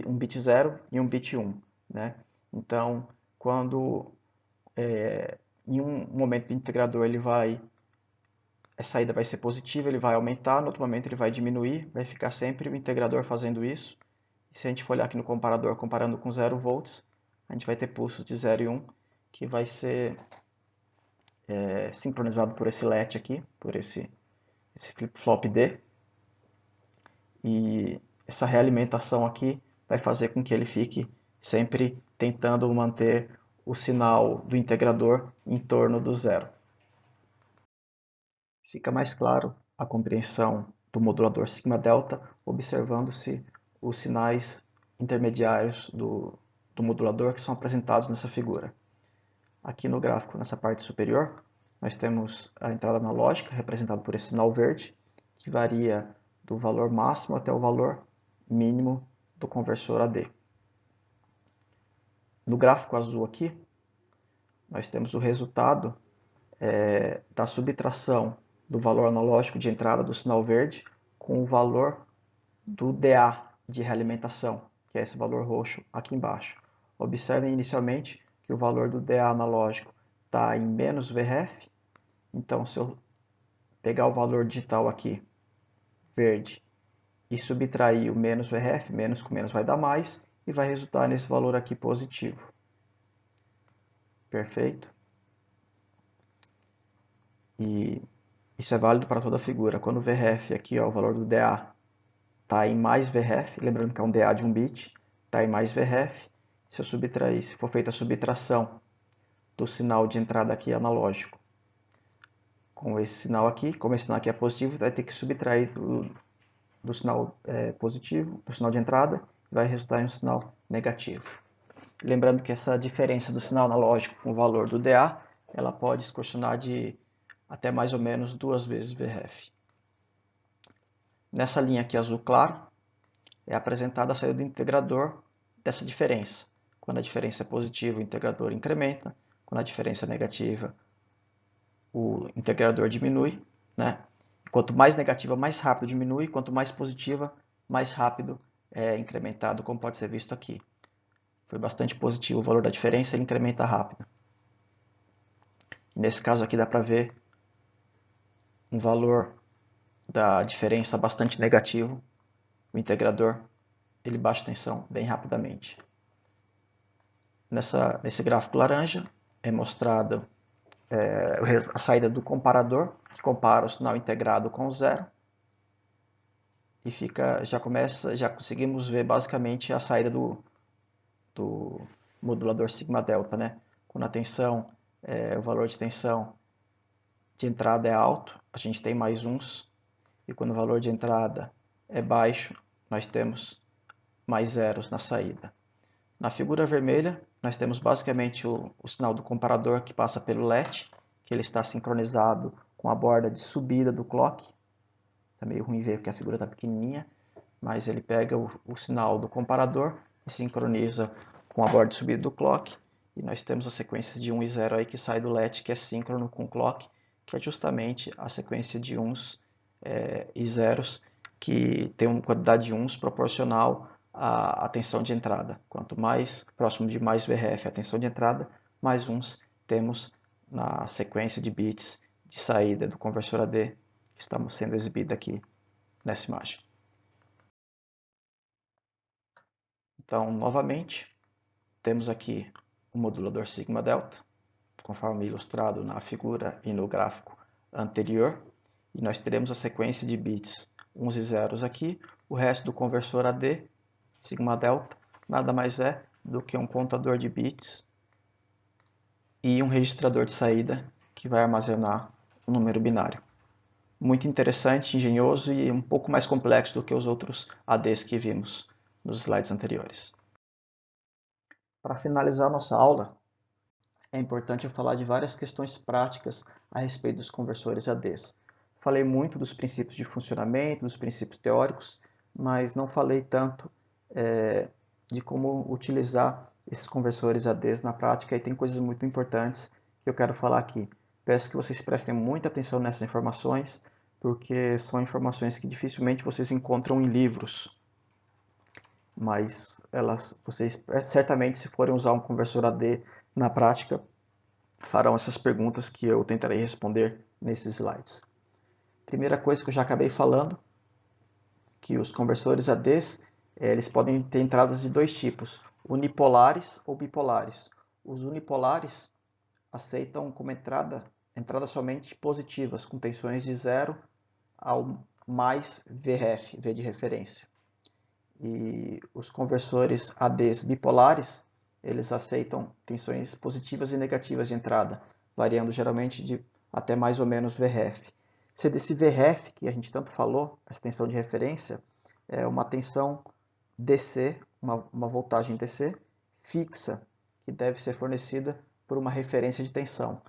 um bit 0 e um bit 1. Né? Então, quando em um momento do integrador a saída vai ser positiva, ele vai aumentar, no outro momento ele vai diminuir, vai ficar sempre o integrador fazendo isso. E se a gente for olhar aqui no comparador, comparando com 0 volts, a gente vai ter pulsos de 0 e 1, que vai ser sincronizado por esse latch aqui, por esse flip-flop D. E essa realimentação aqui vai fazer com que ele fique sempre tentando manter o sinal do integrador em torno do zero. Fica mais claro a compreensão do modulador sigma delta observando-se os sinais intermediários do modulador que são apresentados nessa figura. Aqui no gráfico, nessa parte superior, nós temos a entrada analógica, representada por esse sinal verde, que varia do valor máximo até o valor mínimo do conversor AD. No gráfico azul aqui, nós temos o resultado da subtração do valor analógico de entrada do sinal verde com o valor do DA de realimentação, que é esse valor roxo aqui embaixo. Observem inicialmente que o valor do DA analógico está em menos VREF, então se eu pegar o valor digital aqui, verde, e subtrair o menos VREF, menos com menos vai dar mais, e vai resultar nesse valor aqui positivo. Perfeito? E isso é válido para toda a figura. Quando o VREF aqui, ó, o valor do DA está em mais VREF, lembrando que é um DA de 1 bit, está em mais VREF. Se eu subtrair, se for feita a subtração do sinal de entrada aqui analógico com esse sinal aqui, como esse sinal aqui é positivo, vai ter que subtrair do sinal positivo, do sinal de entrada, e vai resultar em um sinal negativo. Lembrando que essa diferença do sinal analógico com o valor do DA, ela pode excursionar de até mais ou menos 2 vezes VREF. Nessa linha aqui azul claro, é apresentada a saída do integrador dessa diferença. Quando a diferença é positiva, o integrador incrementa. Quando a diferença é negativa, o integrador diminui. Né? Quanto mais negativa, mais rápido diminui. Quanto mais positiva, mais rápido é incrementado, como pode ser visto aqui. Foi bastante positivo o valor da diferença, ele incrementa rápido. Nesse caso aqui dá para ver um valor da diferença bastante negativo. O integrador ele baixa tensão bem rapidamente. Nesse gráfico laranja é mostrada a saída do comparador, que compara o sinal integrado com o zero. E já conseguimos ver basicamente a saída do modulador sigma delta. Né? Quando a tensão, o valor de tensão de entrada é alto, a gente tem mais uns. E quando o valor de entrada é baixo, nós temos mais zeros na saída. Na figura vermelha, nós temos basicamente o sinal do comparador que passa pelo latch, que ele está sincronizado com a borda de subida do clock. Está meio ruim ver porque a figura está pequenininha, mas ele pega o sinal do comparador e sincroniza com a borda de subida do clock. E nós temos a sequência de 1 e 0 aí que sai do latch, que é síncrono com o clock, que é justamente a sequência de 1s e zeros, que tem uma quantidade de 1s proporcional a tensão de entrada. Quanto mais próximo de mais VRF a tensão de entrada, mais uns temos na sequência de bits de saída do conversor AD que estamos sendo exibido aqui nessa imagem. Então, novamente, temos aqui o modulador sigma delta, conforme ilustrado na figura e no gráfico anterior, e nós teremos a sequência de bits 1 e 0 aqui, o resto do conversor AD, sigma delta, nada mais é do que um contador de bits e um registrador de saída que vai armazenar um número binário. Muito interessante, engenhoso e um pouco mais complexo do que os outros ADs que vimos nos slides anteriores. Para finalizar nossa aula, é importante eu falar de várias questões práticas a respeito dos conversores ADs. Falei muito dos princípios de funcionamento, dos princípios teóricos, mas não falei tanto de como utilizar esses conversores ADs na prática, e tem coisas muito importantes que eu quero falar aqui. Peço que vocês prestem muita atenção nessas informações, porque são informações que dificilmente vocês encontram em livros, mas vocês certamente, se forem usar um conversor AD na prática, farão essas perguntas que eu tentarei responder nesses slides. Primeira coisa que eu já acabei falando, que os conversores ADs eles podem ter entradas de dois tipos, unipolares ou bipolares. Os unipolares aceitam como entradas somente positivas, com tensões de 0 ao mais VRF, V de referência. E os conversores ADs bipolares, eles aceitam tensões positivas e negativas de entrada, variando geralmente de até mais ou menos VRF. Se desse VRF, que a gente tanto falou, essa tensão de referência, é uma tensão DC, uma voltagem DC fixa, que deve ser fornecida por uma referência de tensão.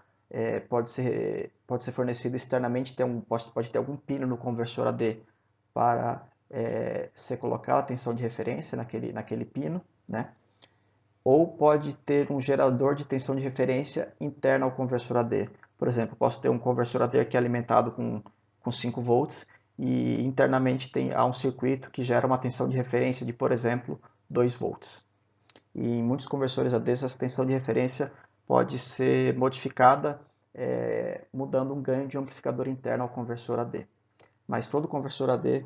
Pode ser fornecida externamente, pode ter algum pino no conversor AD para você colocar a tensão de referência naquele pino, né? Ou pode ter um gerador de tensão de referência interno ao conversor AD. Por exemplo, posso ter um conversor AD que é alimentado com 5 volts e internamente há um circuito que gera uma tensão de referência de, por exemplo, 2 volts. E em muitos conversores AD, essa tensão de referência pode ser modificada mudando um ganho de amplificador interno ao conversor AD. Mas todo conversor AD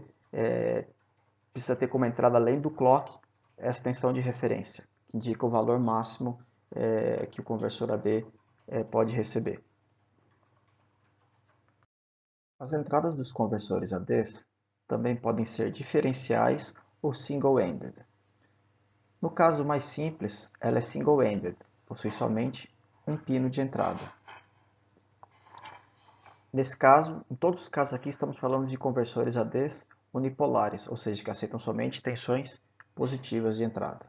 precisa ter como entrada, além do clock, essa tensão de referência, que indica o valor máximo que o conversor AD pode receber. As entradas dos conversores ADs também podem ser diferenciais ou single-ended. No caso mais simples, ela é single-ended, possui somente um pino de entrada. Nesse caso, em todos os casos aqui, estamos falando de conversores ADs unipolares, ou seja, que aceitam somente tensões positivas de entrada.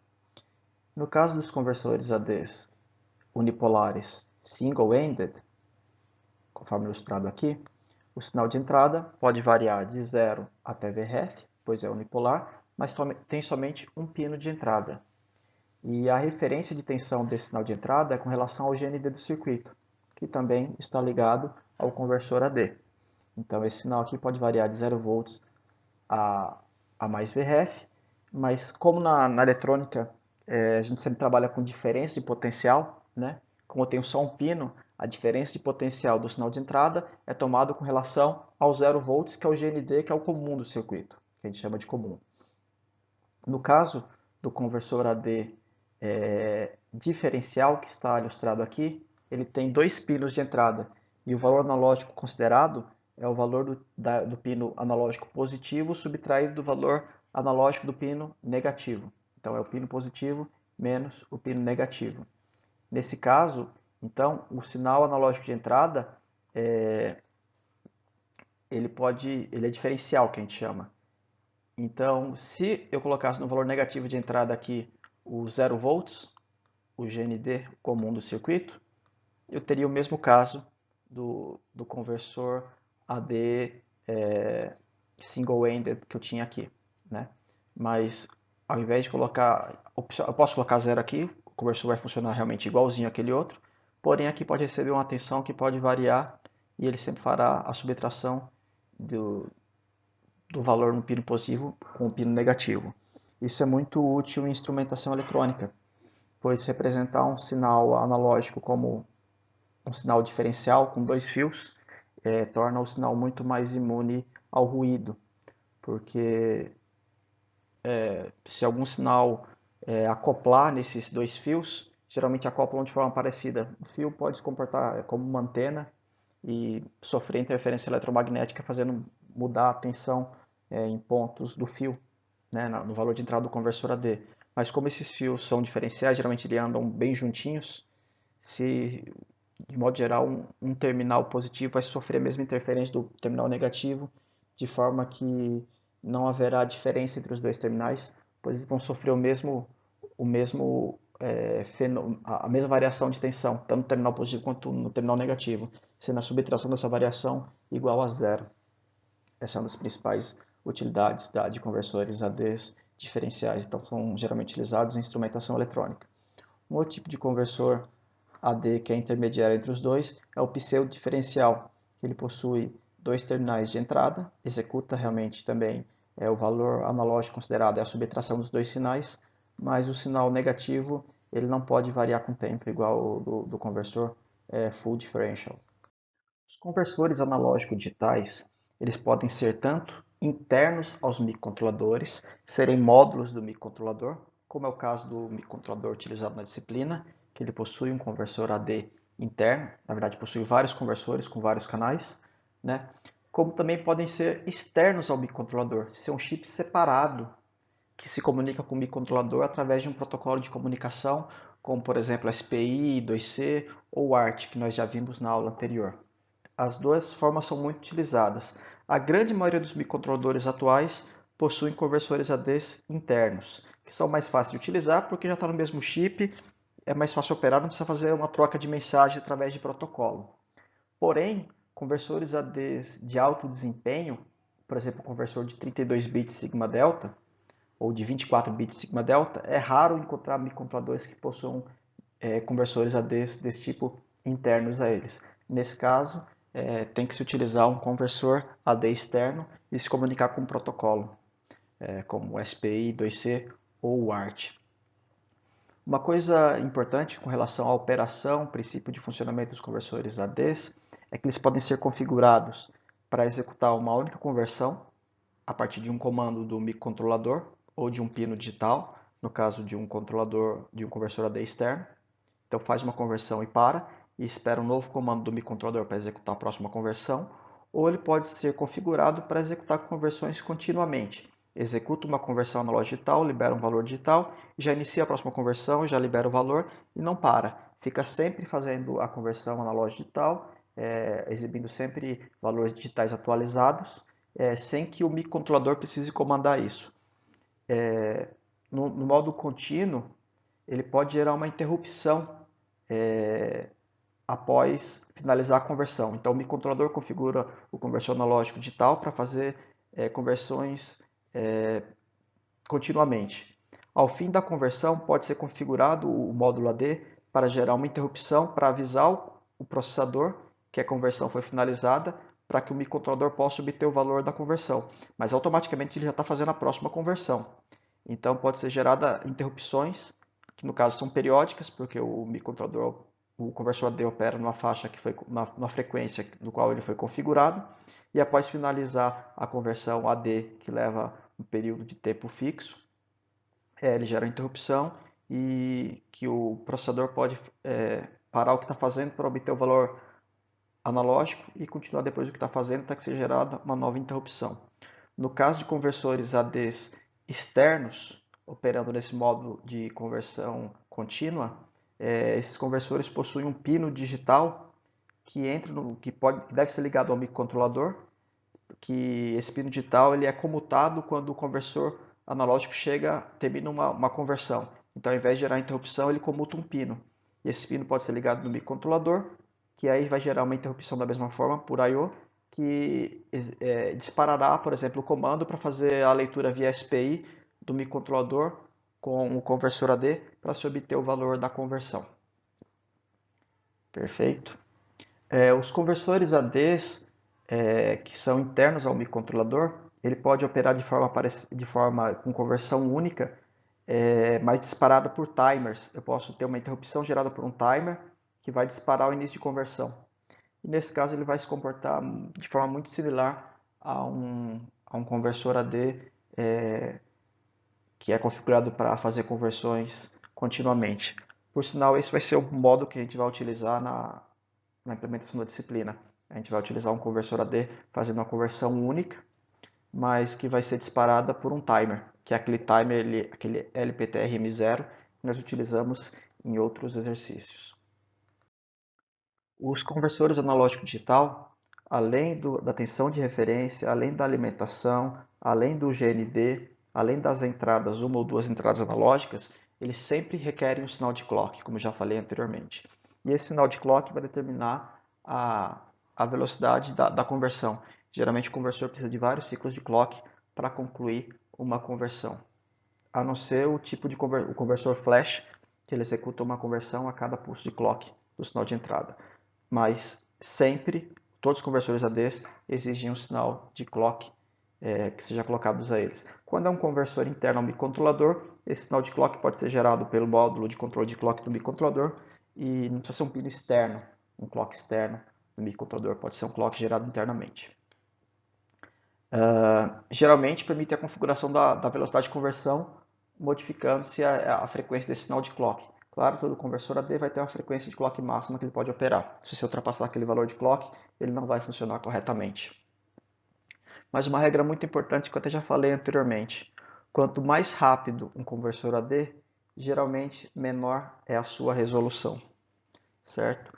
No caso dos conversores ADs unipolares single-ended, conforme ilustrado aqui, o sinal de entrada pode variar de 0 até VRF, pois é unipolar, mas tem somente um pino de entrada. E a referência de tensão desse sinal de entrada é com relação ao GND do circuito, que também está ligado ao conversor AD. Então esse sinal aqui pode variar de 0 volts a mais VRF, mas como na eletrônica a gente sempre trabalha com diferença de potencial, né? Como eu tenho só um pino, a diferença de potencial do sinal de entrada é tomada com relação ao 0 volts, que é o GND, que é o comum do circuito, que a gente chama de comum. No caso do conversor AD diferencial, que está ilustrado aqui, ele tem 2 pinos de entrada, e o valor analógico considerado é o valor do pino analógico positivo subtraído do valor analógico do pino negativo. Então é o pino positivo menos o pino negativo. Nesse caso, então, o sinal analógico de entrada ele é diferencial, que a gente chama. Então, se eu colocasse no valor negativo de entrada aqui o 0 volts, o GND comum do circuito, eu teria o mesmo caso do conversor AD single-ended que eu tinha aqui, né? Mas ao invés de colocar, eu posso colocar 0 aqui, o conversor vai funcionar realmente igualzinho àquele outro, porém aqui pode receber uma tensão que pode variar e ele sempre fará a subtração do valor no pino positivo com o pino negativo. Isso é muito útil em instrumentação eletrônica, pois representar um sinal analógico como um sinal diferencial com dois fios torna o sinal muito mais imune ao ruído, porque se algum sinal acoplar nesses dois fios, geralmente acoplam de forma parecida. O fio pode se comportar como uma antena e sofrer interferência eletromagnética, fazendo mudar a tensão em pontos do fio, né, no valor de entrada do conversor AD. Mas como esses fios são diferenciais, geralmente eles andam bem juntinhos, se de modo geral um terminal positivo vai sofrer a mesma interferência do terminal negativo, de forma que não haverá diferença entre os dois terminais, pois eles vão sofrer o mesmo a mesma variação de tensão, tanto no terminal positivo quanto no terminal negativo, sendo a subtração dessa variação igual a zero. Essa é uma das principais utilidades de conversores ADs diferenciais, então são geralmente utilizados em instrumentação eletrônica. Um outro tipo de conversor AD que é intermediário entre os dois é o pseudo-diferencial. Ele possui dois terminais de entrada, executa realmente também o valor analógico considerado é a subtração dos dois sinais, mas o sinal negativo ele não pode variar com o tempo, igual o do conversor full differential. Os conversores analógicos digitais, eles podem ser tanto internos aos microcontroladores, serem módulos do microcontrolador, como é o caso do microcontrolador utilizado na disciplina, que ele possui um conversor AD interno, na verdade possui vários conversores com vários canais, né? Como também podem ser externos ao microcontrolador, ser um chip separado que se comunica com o microcontrolador através de um protocolo de comunicação, como por exemplo SPI, 2C ou ART, que nós já vimos na aula anterior. As duas formas são muito utilizadas. A grande maioria dos microcontroladores atuais possuem conversores ADs internos, que são mais fáceis de utilizar porque já está no mesmo chip, é mais fácil operar, não precisa fazer uma troca de mensagem através de protocolo. Porém, conversores ADs de alto desempenho, por exemplo, o conversor de 32 bits sigma delta ou de 24 bits sigma delta, é raro encontrar microcontroladores que possuam conversores ADs desse tipo internos a eles. Nesse caso, tem que se utilizar um conversor AD externo e se comunicar com um protocolo, como o SPI, 2C ou o ART. Uma coisa importante com relação à operação, princípio de funcionamento dos conversores ADs, é que eles podem ser configurados para executar uma única conversão a partir de um comando do microcontrolador ou de um pino digital, no caso de um controlador de um conversor AD externo. Então faz uma conversão e para, e espera um novo comando do microcontrolador para executar a próxima conversão, ou ele pode ser configurado para executar conversões continuamente. Executa uma conversão analógica digital, libera um valor digital, já inicia a próxima conversão, já libera o valor e não para. Fica sempre fazendo a conversão analógica digital, exibindo sempre valores digitais atualizados, sem que o microcontrolador precise comandar isso. No modo contínuo, ele pode gerar uma interrupção após finalizar a conversão. Então, o microcontrolador configura o conversor analógico digital para fazer conversões continuamente. Ao fim da conversão, pode ser configurado o módulo AD para gerar uma interrupção para avisar o processador que a conversão foi finalizada, para que o microcontrolador possa obter o valor da conversão. Mas automaticamente ele já está fazendo a próxima conversão. Então pode ser gerada interrupções, que no caso são periódicas, porque o microcontrolador, o conversor AD opera numa faixa que foi numa frequência do qual ele foi configurado, e após finalizar a conversão AD, que leva um período de tempo fixo, ele gera uma interrupção e que o processador pode parar o que está fazendo para obter o valor analógico e continuar depois do que está fazendo até que seja gerada uma nova interrupção. No caso de conversores ADs externos, operando nesse módulo de conversão contínua, esses conversores possuem um pino digital que deve ser ligado ao microcontrolador, que esse pino digital ele é comutado quando o conversor analógico termina uma conversão. Então, ao invés de gerar interrupção, ele comuta um pino. E esse pino pode ser ligado no microcontrolador, que aí vai gerar uma interrupção da mesma forma por I/O, que disparará, por exemplo, o comando para fazer a leitura via SPI do microcontrolador com o conversor AD para se obter o valor da conversão. Perfeito. Os conversores ADs que são internos ao microcontrolador, ele pode operar de forma com conversão única, mas disparada por timers. Eu posso ter uma interrupção gerada por um timer que vai disparar o início de conversão. E nesse caso ele vai se comportar de forma muito similar a um conversor AD que é configurado para fazer conversões continuamente. Por sinal, esse vai ser o modo que a gente vai utilizar na implementação da disciplina. A gente vai utilizar um conversor AD fazendo uma conversão única, mas que vai ser disparada por um timer, que é aquele timer, aquele LPTRM0 que nós utilizamos em outros exercícios. Os conversores analógico digital, além da tensão de referência, além da alimentação, além do GND, além das entradas, uma ou duas entradas analógicas, eles sempre requerem um sinal de clock, como já falei anteriormente. E esse sinal de clock vai determinar a velocidade da conversão. Geralmente o conversor precisa de vários ciclos de clock para concluir uma conversão. A não ser o tipo de o conversor flash, que ele executa uma conversão a cada pulso de clock do sinal de entrada. Mas sempre, todos os conversores ADs exigem um sinal de clock que seja colocado a eles. Quando é um conversor interno ao microcontrolador, esse sinal de clock pode ser gerado pelo módulo de controle de clock do microcontrolador e não precisa ser um pino externo, um clock externo no microcontrolador, pode ser um clock gerado internamente. Geralmente permite a configuração da velocidade de conversão, modificando-se a frequência desse sinal de clock. Claro, todo conversor AD vai ter uma frequência de clock máxima que ele pode operar. Se você ultrapassar aquele valor de clock, ele não vai funcionar corretamente. Mas uma regra muito importante que eu até já falei anteriormente: quanto mais rápido um conversor AD, geralmente menor é a sua resolução, certo?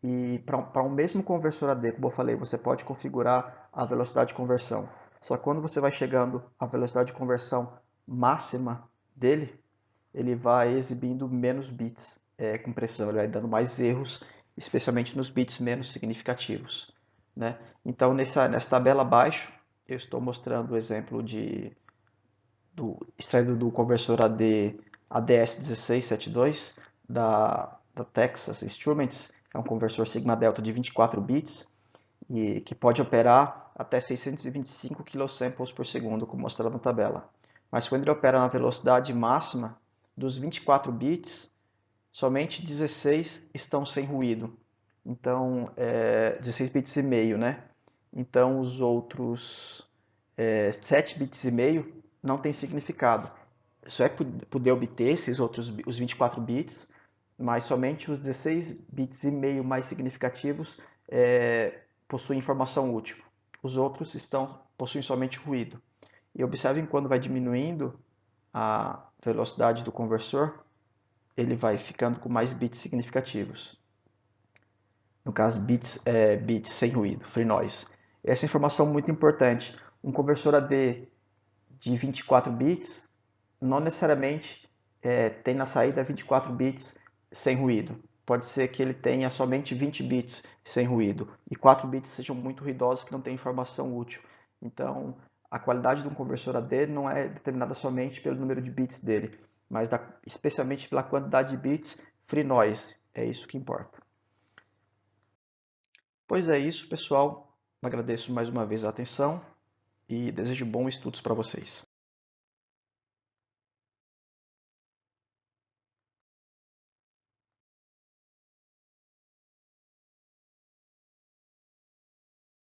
E para um mesmo conversor AD, como eu falei, você pode configurar a velocidade de conversão. Só que quando você vai chegando à velocidade de conversão máxima dele, ele vai exibindo menos bits com precisão, ele vai dando mais erros, especialmente nos bits menos significativos, né? Então, nessa tabela abaixo, eu estou mostrando o exemplo extraído do conversor AD ADS1672 da Texas Instruments. É um conversor Sigma Delta de 24 bits e que pode operar até 625 kilosamples por segundo, como mostrado na tabela. Mas quando ele opera na velocidade máxima, dos 24 bits, somente 16 estão sem ruído. Então, 16 bits e meio, né? Então, os outros 7 bits e meio não tem significado. Só é poder obter os 24 bits, mas somente os 16 bits e meio mais significativos possuem informação útil. Os outros possuem somente ruído. E observem quando vai diminuindo a velocidade do conversor, ele vai ficando com mais bits significativos. No caso, bits sem ruído, free noise. Essa informação é muito importante. Um conversor AD de 24 bits não necessariamente tem na saída 24 bits sem ruído. Pode ser que ele tenha somente 20 bits sem ruído e 4 bits sejam muito ruidosos que não têm informação útil. Então, a qualidade de um conversor AD não é determinada somente pelo número de bits dele, mas especialmente pela quantidade de bits free noise. É isso que importa. Pois é isso, pessoal. Agradeço mais uma vez a atenção e desejo bons estudos para vocês.